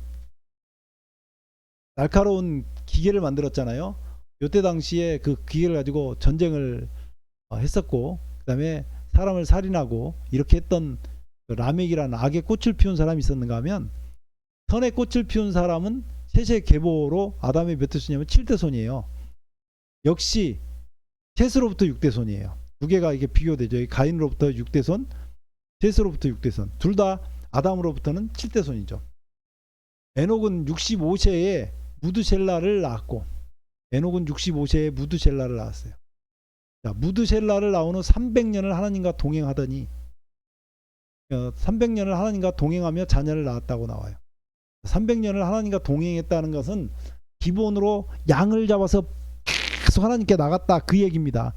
날카로운 기계를 만들었잖아요. 이때 당시에 그 기계를 가지고 전쟁을 했었고 그 다음에 사람을 살인하고 이렇게 했던 라멕이라는 악의 꽃을 피운 사람이 있었는가 하면 선의 꽃을 피운 사람은 셋의 계보로 아담의 몇 대손이냐면 7대손이에요. 역시 셋으로부터 6대손이에요. 두 개가 이게 비교되죠. 가인으로부터 6대손, 셋으로부터 6대손. 둘 다 아담으로부터는 7대손이죠. 에녹은 65세에 무드셀라를 낳았고 에녹은 65세에 무드셀라를 낳았어요. 자, 무드셀라를 낳은 후 300년을 하나님과 동행하더니 300년을 하나님과 동행하며 자녀를 낳았다고 나와요. 300년을 하나님과 동행했다는 것은 기본으로 양을 잡아서 계속 하나님께 나갔다 그 얘기입니다.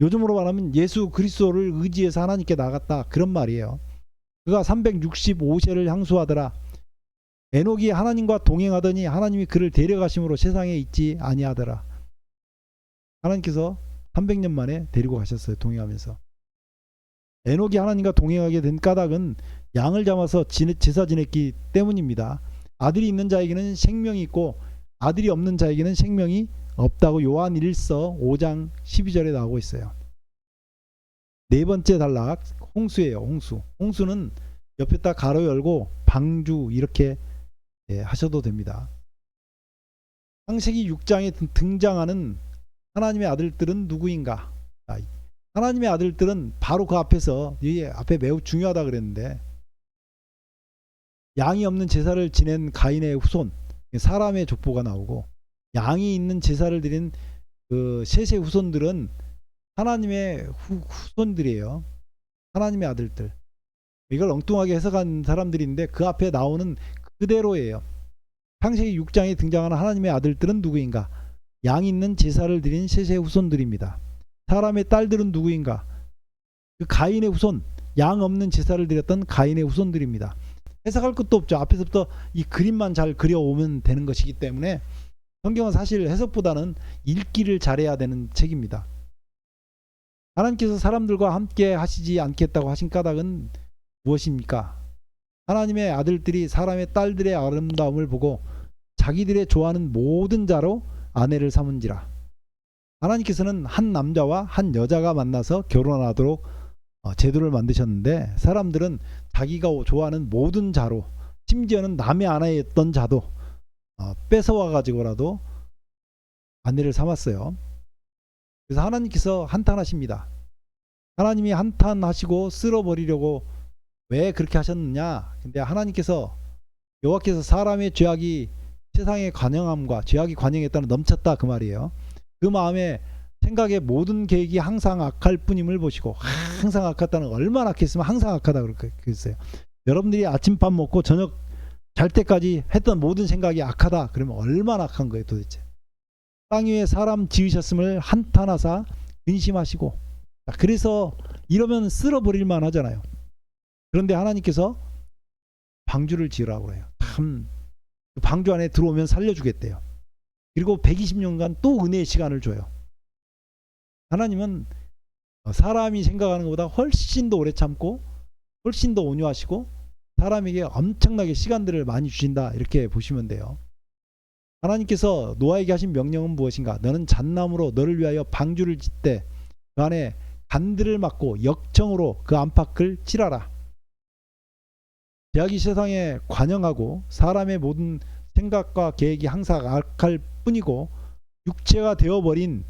요즘으로 말하면 예수 그리스도를 의지해서 하나님께 나갔다 그런 말이에요. 그가 365세를 향수하더라. 에녹이 하나님과 동행하더니 하나님이 그를 데려가심으로 세상에 있지 아니하더라. 하나님께서 300년 만에 데리고 가셨어요. 동행하면서. 에녹이 하나님과 동행하게 된 까닭은 양을 잡아서 제사 지냈기 때문입니다. 아들이 있는 자에게는 생명이 있고 아들이 없는 자에게는 생명이 없다고 요한 1서 5장 12절에 나오고 있어요. 네 번째 단락 홍수예요. 홍수. 홍수는 옆에다 가로 열고 방주 이렇게 하셔도 됩니다. 창세기 6장에 등장하는 하나님의 아들들은 누구인가? 하나님의 아들들은 바로 그 앞에서 이 앞에 매우 중요하다 그랬는데 양이 없는 제사를 지낸 가인의 후손 사람의 족보가 나오고 양이 있는 제사를 드린 그 셋의 후손들은 하나님의 후손들이에요. 하나님의 아들들. 이걸 엉뚱하게 해석한 사람들인데 그 앞에 나오는 그대로예요. 창세기 6장에 등장하는 하나님의 아들들은 누구인가? 양 있는 제사를 드린 셋의 후손들입니다. 사람의 딸들은 누구인가? 그 가인의 후손, 양 없는 제사를 드렸던 가인의 후손들입니다. 해석할 것도 없죠. 앞에서부터 이 그림만 잘 그려오면 되는 것이기 때문에 성경은 사실 해석보다는 읽기를 잘해야 되는 책입니다. 하나님께서 사람들과 함께 하시지 않겠다고 하신 까닭은 무엇입니까? 하나님의 아들들이 사람의 딸들의 아름다움을 보고 자기들의 좋아하는 모든 자로 아내를 삼은지라. 하나님께서는 한 남자와 한 여자가 만나서 결혼하도록 제도를 만드셨는데, 사람들은 자기가 좋아하는 모든 자로, 심지어는 남의 아내였던 자도 뺏어와 가지고라도 아내를 삼았어요. 그래서 하나님께서 한탄하십니다. 하나님이 한탄하시고 쓸어버리려고 왜 그렇게 하셨느냐? 근데 하나님께서, 여호와께서 사람의 죄악이 세상의 관영함과 죄악이 관영했다는 넘쳤다 그 말이에요. 그 마음에 생각의 모든 계획이 항상 악할 뿐임을 보시고, 항상 악하다는 얼마나 악했으면 항상 악하다 그렇게 했어요. 여러분들이 아침밥 먹고 저녁 잘 때까지 했던 모든 생각이 악하다 그러면 얼마나 악한 거예요 도대체. 땅 위에 사람 지으셨음을 한탄하사 근심하시고, 그래서 이러면 쓸어버릴만 하잖아요. 그런데 하나님께서 방주를 지으라고 해요. 참, 방주 안에 들어오면 살려주겠대요. 그리고 120년간 또 은혜의 시간을 줘요. 하나님은 사람이 생각하는 것보다 훨씬 더 오래 참고 훨씬 더 온유하시고 사람에게 엄청나게 시간들을 많이 주신다, 이렇게 보시면 돼요. 하나님께서 노아에게 하신 명령은 무엇인가? 너는 잣나무로 너를 위하여 방주를 짓되 그 안에 간들을 막고 역청으로 그 안팎을 칠하라. 죄악이 세상에 관영하고 사람의 모든 생각과 계획이 항상 악할 뿐이고 육체가 되어버린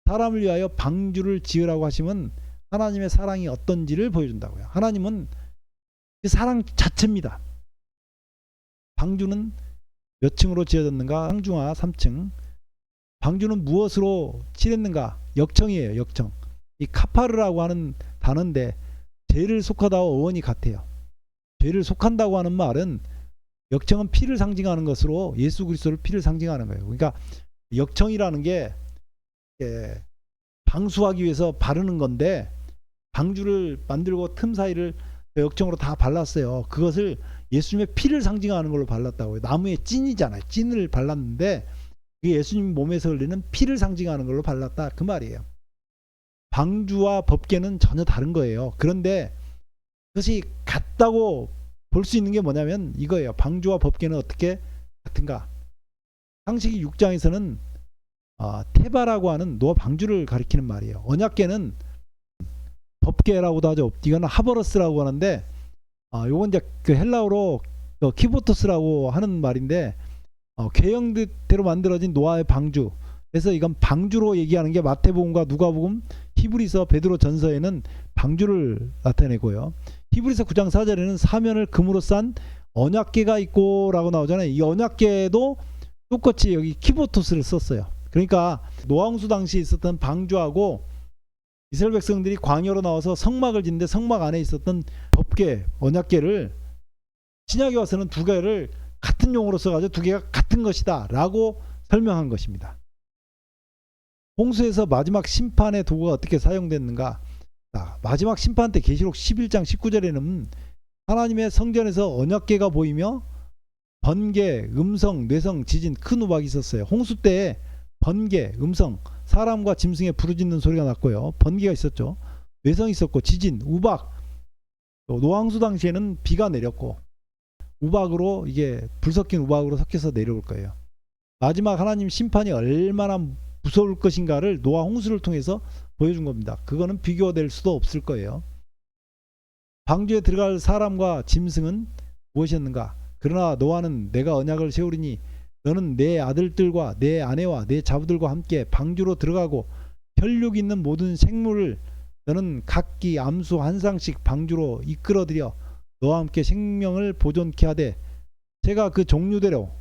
사람을 위하여 방주를 지으라고 하시면 하나님의 사랑이 어떤지를 보여준다고요. 하나님은 그 사랑 자체입니다. 방주는 몇 층으로 지어졌는가? 상중하 3층. 방주는 무엇으로 칠했는가? 역청이에요. 역청. 이 카파르라고 하는 단어인데 죄를 속하다와 어원이 같아요. 죄를 속한다고 하는 말은, 역청은 피를 상징하는 것으로 예수 그리스도를 피를 상징하는 거예요. 그러니까 역청이라는 게 방수하기 위해서 바르는 건데, 방주를 만들고 틈 사이를 역청으로 다 발랐어요. 그것을 예수님의 피를 상징하는 걸로 발랐다고요. 나무의 찐이잖아요. 찐을 발랐는데 그게 예수님 몸에서 흘리는 피를 상징하는 걸로 발랐다 그 말이에요. 방주와 법궤는 전혀 다른 거예요. 그런데 그것이 같다고 볼 수 있는 게 뭐냐면 이거예요. 방주와 법궤는 어떻게 같은가? 창세기 6장에서는 테바라고 하는 노아 방주를 가리키는 말이에요. 언약궤는 법궤라고도 하죠. 이거는 하버러스라고 하는데, 요건 이제 그 헬라어로 키보토스라고 하는 말인데, 궤형대로 만들어진 노아의 방주. 그래서 이건 방주로 얘기하는 게 마태복음과 누가복음, 히브리서, 베드로 전서에는 방주를 나타내고요. 히브리서 9장 4절에는 사면을 금으로 싼 언약궤가 있고 라고 나오잖아요. 이 언약궤도 똑같이 여기 키보토스를 썼어요. 그러니까 노아홍수 당시에 있었던 방주하고 이스라엘 백성들이 광야로 나와서 성막을 짓는데 성막 안에 있었던 법궤, 언약궤를 신약에 와서는 두 개를 같은 용어로 써가지고 두 개가 같은 것이다 라고 설명한 것입니다. 홍수에서 마지막 심판의 도구가 어떻게 사용됐는가? 마지막 심판 때 계시록 11장 19절에는 하나님의 성전에서 언약궤가 보이며 번개, 음성, 뇌성, 지진, 큰 우박이 있었어요. 홍수 때 번개, 음성, 사람과 짐승의 부르짖는 소리가 났고요. 번개가 있었죠. 뇌성이 있었고 지진, 우박. 노아홍수 당시에는 비가 내렸고 우박으로, 이게 불 섞인 우박으로 섞여서 내려올 거예요. 마지막 하나님 심판이 얼마나 무서울 것인가를 노아 홍수를 통해서 보여준 겁니다. 그거는 비교될 수도 없을 거예요. 방주에 들어갈 사람과 짐승은 무엇이었는가? 그러나 노아는 내가 언약을 세우리니 너는 내 아들들과 내 아내와 내 자부들과 함께 방주로 들어가고 혈육 있는 모든 생물을 너는 각기 암수 한 쌍씩 방주로 이끌어들여 너와 함께 생명을 보존케 하되 제가 그 종류대로,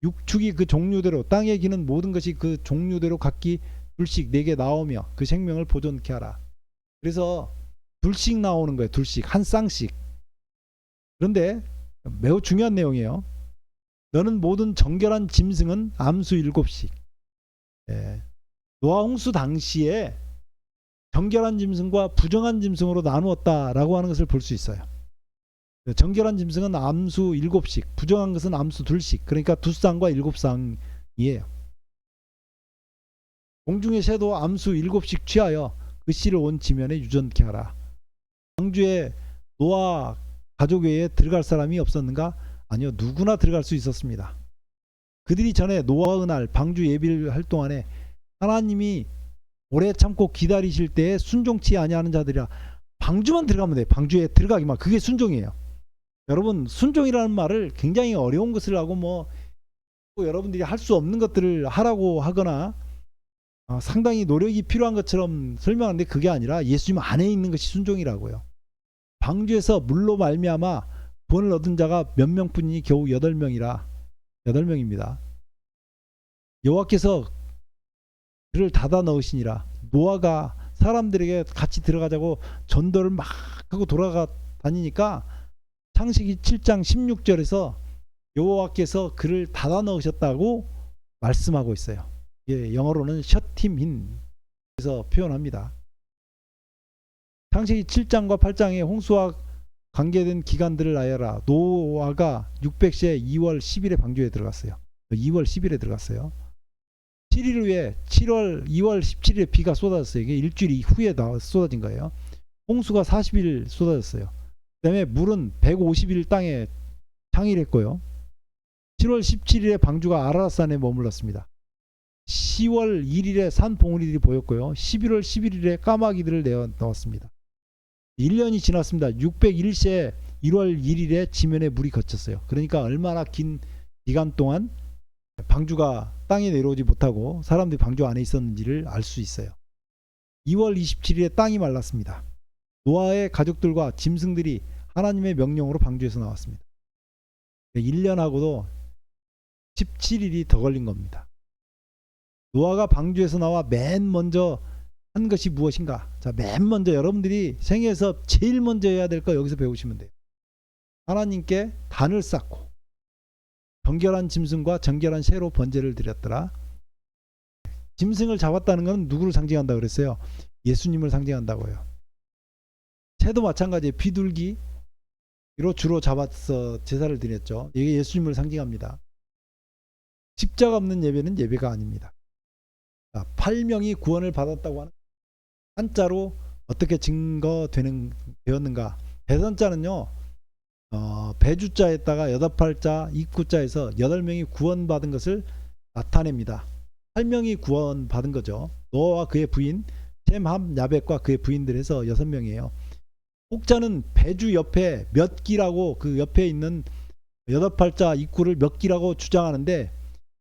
육축이 그 종류대로, 땅에 기는 모든 것이 그 종류대로 각기 둘씩 내게 나오며 그 생명을 보존케 하라. 그래서 둘씩 나오는 거예요. 둘씩, 한 쌍씩. 그런데 매우 중요한 내용이에요. 너는 모든 정결한 짐승은 암수 7씩. 노아 홍수 당시에 정결한 짐승과 부정한 짐승으로 나누었다라고 하는 것을 볼 수 있어요. 정결한 짐승은 암수 7씩, 부정한 것은 암수 2씩, 그러니까 2쌍과 7쌍이에요. 공중의 새도 암수 7씩 취하여 그 씨를 온 지면에 유전케 하라. 방주에 노아 가족 외에 들어갈 사람이 없었는가? 아니요, 누구나 들어갈 수 있었습니다. 그들이 전에 노아의 날 방주 예비를 할 동안에 하나님이 오래 참고 기다리실 때에 순종치 아니하는 자들이라. 방주만 들어가면 돼. 방주에 들어가기만. 그게 순종이에요. 여러분, 순종이라는 말을 굉장히 어려운 것을 하고 여러분들이 할 수 없는 것들을 하라고 하거나 상당히 노력이 필요한 것처럼 설명하는데, 그게 아니라 예수님 안에 있는 것이 순종이라고요. 방주에서 물로 말미암아 구원을 얻은 자가 몇 명뿐이니 겨우 8명이라. 8명입니다. 여호와께서 그를 닫아 넣으시니라. 노아가 사람들에게 같이 들어가자고 전도를 막 하고 돌아가 다니니까 창세기 7장 16절에서 여호와께서 그를 닫아 넣으셨다고 말씀하고 있어요. 예, 영어로는 셔팀인 그래서 표현합니다. 창세기 7장과 8장에 홍수와 관계된 기간들을 알아라. 노아가 600세 2월 10일에 방주에 들어갔어요. 2월 10일에 들어갔어요. 7일 후에 2월 17일에 비가 쏟아졌어요. 이게 일주일 후에 쏟아진 거예요. 홍수가 40일 쏟아졌어요. 그 다음에 물은 150일 땅에 창일했고요. 7월 17일에 방주가 아라랏산에 머물렀습니다. 10월 1일에 산 봉우리들이 보였고요. 11월 11일에 까마귀들을 내어 넣었습니다. 1년이 지났습니다. 601세 1월 1일에 지면에 물이 걷혔어요. 그러니까 얼마나 긴 기간 동안 방주가 땅에 내려오지 못하고 사람들이 방주 안에 있었는지를 알 수 있어요. 2월 27일에 땅이 말랐습니다. 노아의 가족들과 짐승들이 하나님의 명령으로 방주에서 나왔습니다. 1년하고도 17일이 더 걸린 겁니다. 노아가 방주에서 나와 맨 먼저 한 것이 무엇인가? 자, 맨 먼저 여러분들이 생애에서 제일 먼저 해야 될 거 여기서 배우시면 돼요. 하나님께 단을 쌓고 정결한 짐승과 정결한 새로 번제를 드렸더라. 짐승을 잡았다는 건 누구를 상징한다 그랬어요? 예수님을 상징한다고요. 새도 마찬가지예요. 비둘기로 주로 잡아서 제사를 드렸죠. 이게 예수님을 상징합니다. 십자가 없는 예배는 예배가 아닙니다. 8명이 구원을 받았다고 하는 한자로 어떻게 증거되었는가? 배선자는요, 배주자에다가 여덟팔자 입구자에서 8명이 구원받은 것을 나타냅니다. 8명이 구원받은 거죠. 노아와 그의 부인 셈, 함, 야벳과 그의 부인들에서 6명이에요. 혹자는 배주 옆에 몇 기라고 그 옆에 있는 여덟팔자 입구를 몇 기라고 주장하는데,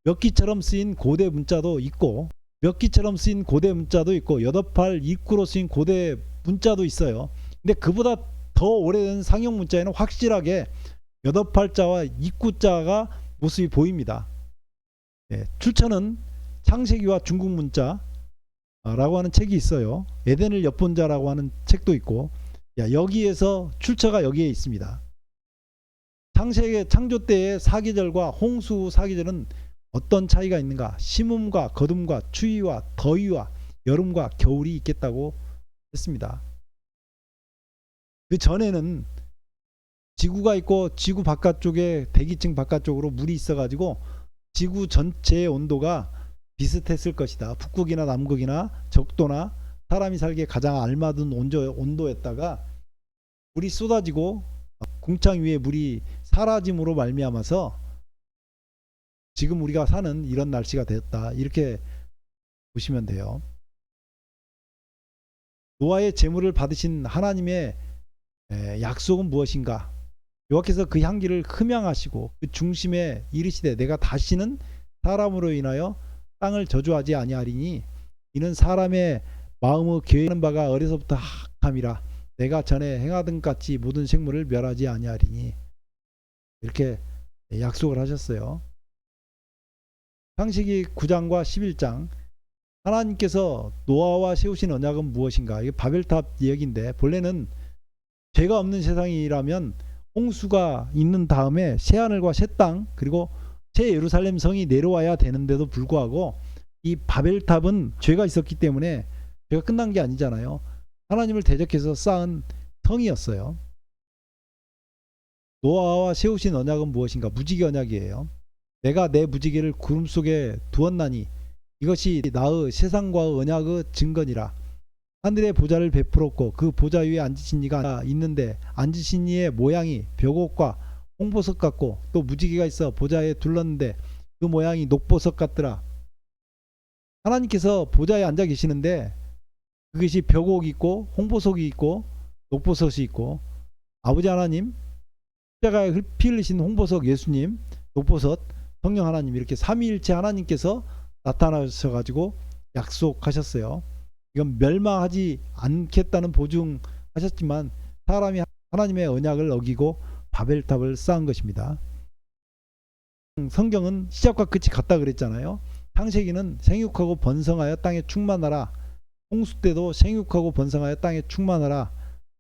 몇 기처럼 쓰인 고대 문자도 있고 몇 기처럼 쓰인 고대 문자도 있고 8팔 입구로 쓰인 고대 문자도 있어요. 근데 그보다 더 오래된 상형 문자에는 확실하게 8팔자와 입구자가 모습이 보입니다. 출처는 창세기와 중국 문자라고 하는 책이 있어요. 에덴을 엿본 자라고 하는 책도 있고, 여기에서 출처가 여기에 있습니다. 창세기 창조 때의 사계절과 홍수 사계절은 어떤 차이가 있는가? 심음과 거둠과 추위와 더위와 여름과 겨울이 있겠다고 했습니다. 그 전에는 지구가 있고 지구 바깥쪽에 대기층 바깥쪽으로 물이 있어가지고 지구 전체의 온도가 비슷했을 것이다. 북극이나 남극이나 적도나 사람이 살기에 가장 알맞은 온도였다가 물이 쏟아지고 궁창 위에 물이 사라짐으로 말미암아서 지금 우리가 사는 이런 날씨가 되었다. 이렇게 보시면 돼요. 노아의 제물을 받으신 하나님의 약속은 무엇인가? 여호와께서 그 향기를 흠양하시고 그 중심에 이르시되 내가 다시는 사람으로 인하여 땅을 저주하지 아니하리니 이는 사람의 마음의 계획하는 바가 어려서부터 악함이라 내가 전에 행하던 같이 모든 생물을 멸하지 아니하리니, 이렇게 약속을 하셨어요. 창세기 9장과 11장 하나님께서 노아와 세우신 언약은 무엇인가? 이게 바벨탑 이야기인데, 본래는 죄가 없는 세상이라면 홍수가 있는 다음에 새하늘과 새 땅 그리고 새 예루살렘 성이 내려와야 되는데도 불구하고 이 바벨탑은 죄가 있었기 때문에 죄가 끝난 게 아니잖아요. 하나님을 대적해서 쌓은 성이었어요. 노아와 세우신 언약은 무엇인가? 무지개 언약이에요. 내가 내 무지개를 구름 속에 두었나니 이것이 나의 세상과의 언약의 증거니라. 하늘의 보좌를 베풀었고 그 보좌 위에 앉으신 이가 있는데 앉으신 이의 모양이 벽옥과 홍보석 같고 또 무지개가 있어 보좌에 둘렀는데 그 모양이 녹보석 같더라. 하나님께서 보좌에 앉아 계시는데 그것이 벽옥이 있고 홍보석이 있고 녹보석이 있고 아버지 하나님, 십자가에 피 흘리신 홍보석 예수님, 녹보석 성령 하나님, 이렇게 삼위일체 하나님께서 나타나셔가지고 약속하셨어요. 이건 멸망하지 않겠다는 보증하셨지만 사람이 하나님의 언약을 어기고 바벨탑을 쌓은 것입니다. 성경은 시작과 끝이 같다 그랬잖아요. 창세기는 생육하고 번성하여 땅에 충만하라. 홍수 때도 생육하고 번성하여 땅에 충만하라.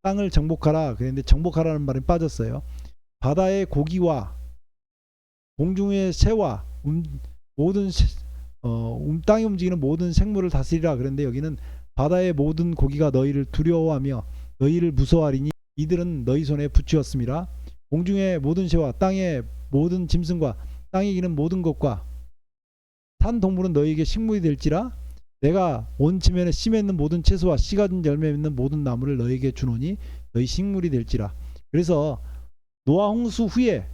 땅을 정복하라 그랬는데 정복하라는 말이 빠졌어요. 바다의 고기와 공중의 새와 모든 땅에 움직이는 모든 생물을 다스리라 그랬는데 여기는 바다의 모든 고기가 너희를 두려워하며 너희를 무서워하리니 이들은 너희 손에 붙이었음이라. 공중의 모든 새와 땅의 모든 짐승과 땅에 기는 모든 것과 산 동물은 너희에게 식물이 될지라. 내가 온 지면에 씨 맺는 모든 채소와 씨 가진 열매 맺는 모든 나무를 너희에게 주노니 너희 식물이 될지라. 그래서 노아 홍수 후에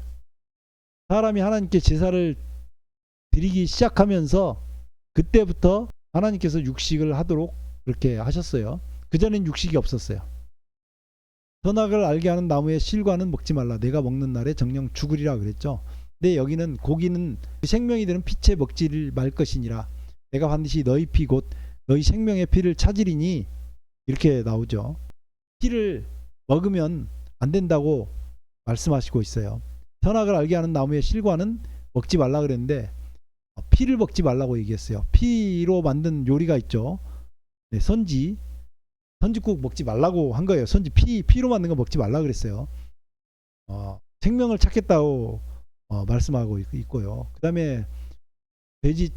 사람이 하나님께 제사를 드리기 시작하면서 그때부터 하나님께서 육식을 하도록 그렇게 하셨어요. 그전엔 육식이 없었어요. 선악을 알게 하는 나무의 실과는 먹지 말라. 내가 먹는 날에 정령 죽으리라 그랬죠. 근데 여기는 고기는 생명이 되는 피째 먹지 말 것이니라. 내가 반드시 너희 피 곧 너희 생명의 피를 찾으리니 이렇게 나오죠. 피를 먹으면 안 된다고 말씀하시고 있어요. 선악을 알게 하는 나무의 실과는 먹지 말라 그랬는데 피를 먹지 말라고 얘기했어요. 피로 만든 요리가 있죠. 네, 선지국 먹지 말라고 한 거예요. 피로 만든 거 먹지 말라 그랬어요. 생명을 찾겠다고 말씀하고 있고요. 그 다음에 돼지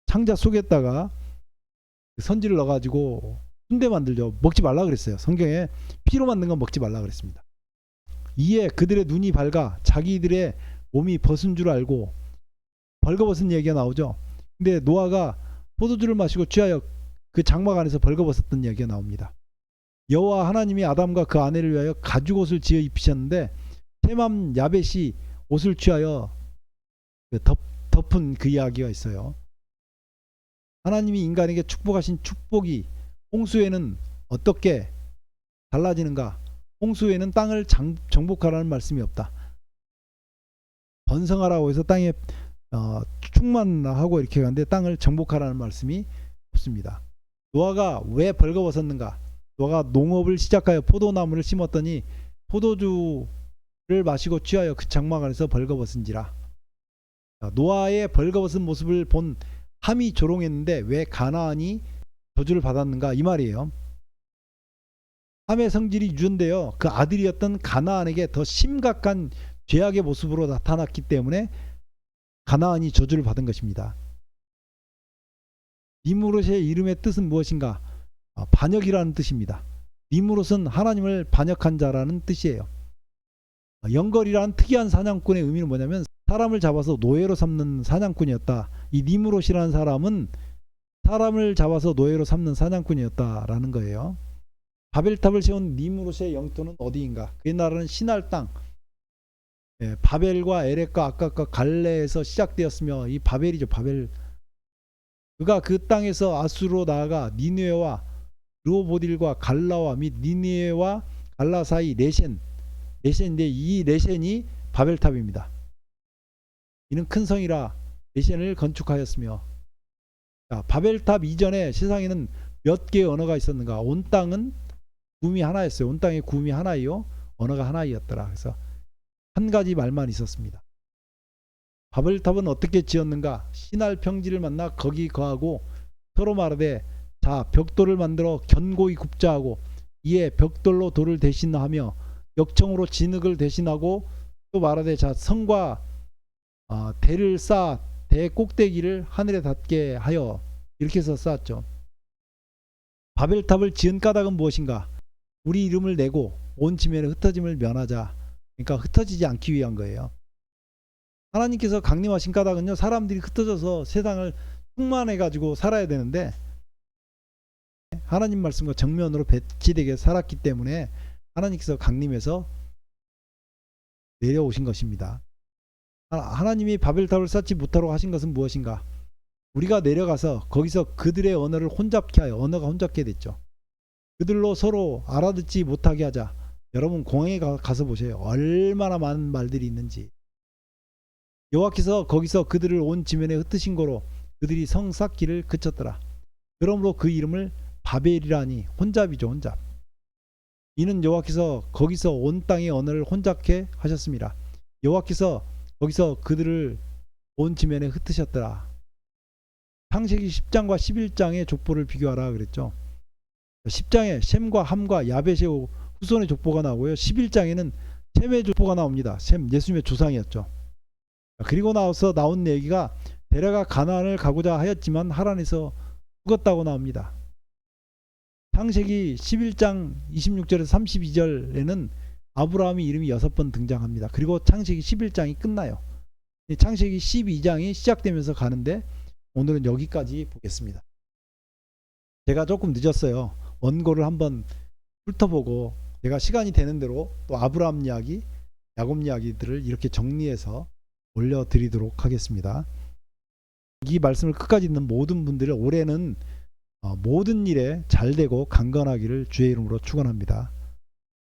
창자 속에다가 선지를 넣어가지고 순대 만들죠. 먹지 말라 그랬어요. 성경에 피로 만든 건 먹지 말라 그랬습니다. 이에 그들의 눈이 밝아 자기들의 몸이 벗은 줄 알고 벌거벗은 얘기가 나오죠. 근데 노아가 포도주를 마시고 취하여 그 장막 안에서 벌거벗었던 얘기가 나옵니다. 여호와 하나님이 아담과 그 아내를 위하여 가죽옷을 지어 입히셨는데 셈함 야벳이 옷을 취하여 덮은 그 이야기가 있어요. 하나님이 인간에게 축복하신 축복이 홍수에는 어떻게 달라지는가? 홍수에는 땅을 정복하라는 말씀이 없다. 번성하라고 해서 땅에 충만하고 이렇게 가는데 땅을 정복하라는 말씀이 없습니다. 노아가 왜 벌거벗었는가? 노아가 농업을 시작하여 포도나무를 심었더니 포도주를 마시고 취하여 그 장막 안에서 벌거벗은지라. 노아의 벌거벗은 모습을 본 함이 조롱했는데 왜 가나안이 저주를 받았는가? 이 말이에요. 함의 성질이 유전되어 그 아들이었던 가나안에게 더 심각한 죄악의 모습으로 나타났기 때문에 가나안이 저주를 받은 것입니다. 니므롯의 이름의 뜻은 무엇인가? 반역이라는 뜻입니다. 니므롯은 하나님을 반역한 자라는 뜻이에요. 영걸이라는 특이한 사냥꾼의 의미는 뭐냐면 사람을 잡아서 노예로 삼는 사냥꾼이었다. 이 니므롯이라는 사람은 사람을 잡아서 노예로 삼는 사냥꾼이었다라는 거예요. 바벨탑을 세운 니므롯의 영토는 어디인가? 그 나라는 신할 땅, 바벨과 에렉과 아까과 갈레에서 시작되었으며 이 바벨이죠. 바벨. 그가 그 땅에서 아수르로 나아가 니느웨와 르호보딜과 갈라와 및 니느웨와 갈라 사이 레센인데 이 레센이 바벨탑입니다. 이는 큰 성이라 레센을 건축하였으며, 자, 바벨탑 이전에 세상에는 몇 개의 언어가 있었는가? 온 땅은 구음이 하나였어요. 온 땅의 구음이 하나이요 언어가 하나이었더라. 그래서 한 가지 말만 있었습니다. 바벨탑은 어떻게 지었는가? 신할 평지를 만나 거기 거하고 서로 말하되 자 벽돌을 만들어 견고히 굽자 하고 이에 벽돌로 돌을 대신하며 역청으로 진흙을 대신하고 또 말하되 자 성과 대를 쌓아 대꼭대기를 하늘에 닿게 하여, 이렇게 해서 쌓았죠. 바벨탑을 지은 까닭은 무엇인가? 우리 이름을 내고 온 지면에 흩어짐을 면하자. 그러니까 흩어지지 않기 위한 거예요. 하나님께서 강림하신 까닭은요, 사람들이 흩어져서 세상을 충만해 가지고 살아야 되는데 하나님 말씀과 정면으로 배치되게 살았기 때문에 하나님께서 강림해서 내려오신 것입니다. 하나님이 바벨탑을 쌓지 못하도록 하신 것은 무엇인가? 우리가 내려가서 거기서 그들의 언어를 혼잡케 하여, 언어가 혼잡게 됐죠. 그들로 서로 알아듣지 못하게 하자. 여러분 공항에 가서 보세요. 얼마나 많은 말들이 있는지. 여호와께서 거기서 그들을 온 지면에 흩으신 거로 그들이 성 쌓기를 그쳤더라. 그러므로 그 이름을 바벨이라니, 혼잡이죠, 혼잡. 이는 여호와께서 거기서 온 땅의 언어를 혼잡케 하셨습니다. 여호와께서 거기서 그들을 온 지면에 흩으셨더라. 창세기 10장과 11장의 족보를 비교하라 그랬죠. 10장에 셈과 함과 야벳의 후손의 족보가 나오고요. 11장에는 셈의 족보가 나옵니다. 셈, 예수님의 조상이었죠. 그리고 나서 나온 얘기가 데려가 가나안을 가고자 하였지만 하란에서 죽었다고 나옵니다. 창세기 11장 26절에서 32절에는 아브라함의 이름이 6번 등장합니다. 그리고 창세기 11장이 끝나요. 창세기 12장이 시작되면서 가는데 오늘은 여기까지 보겠습니다. 제가 조금 늦었어요. 원고를 한번 훑어보고 제가 시간이 되는 대로 또 아브라함 이야기, 야곱 이야기들을 이렇게 정리해서 올려드리도록 하겠습니다. 이 말씀을 끝까지 듣는 모든 분들을 올해는 모든 일에 잘되고 강건하기를 주의 이름으로 축원합니다.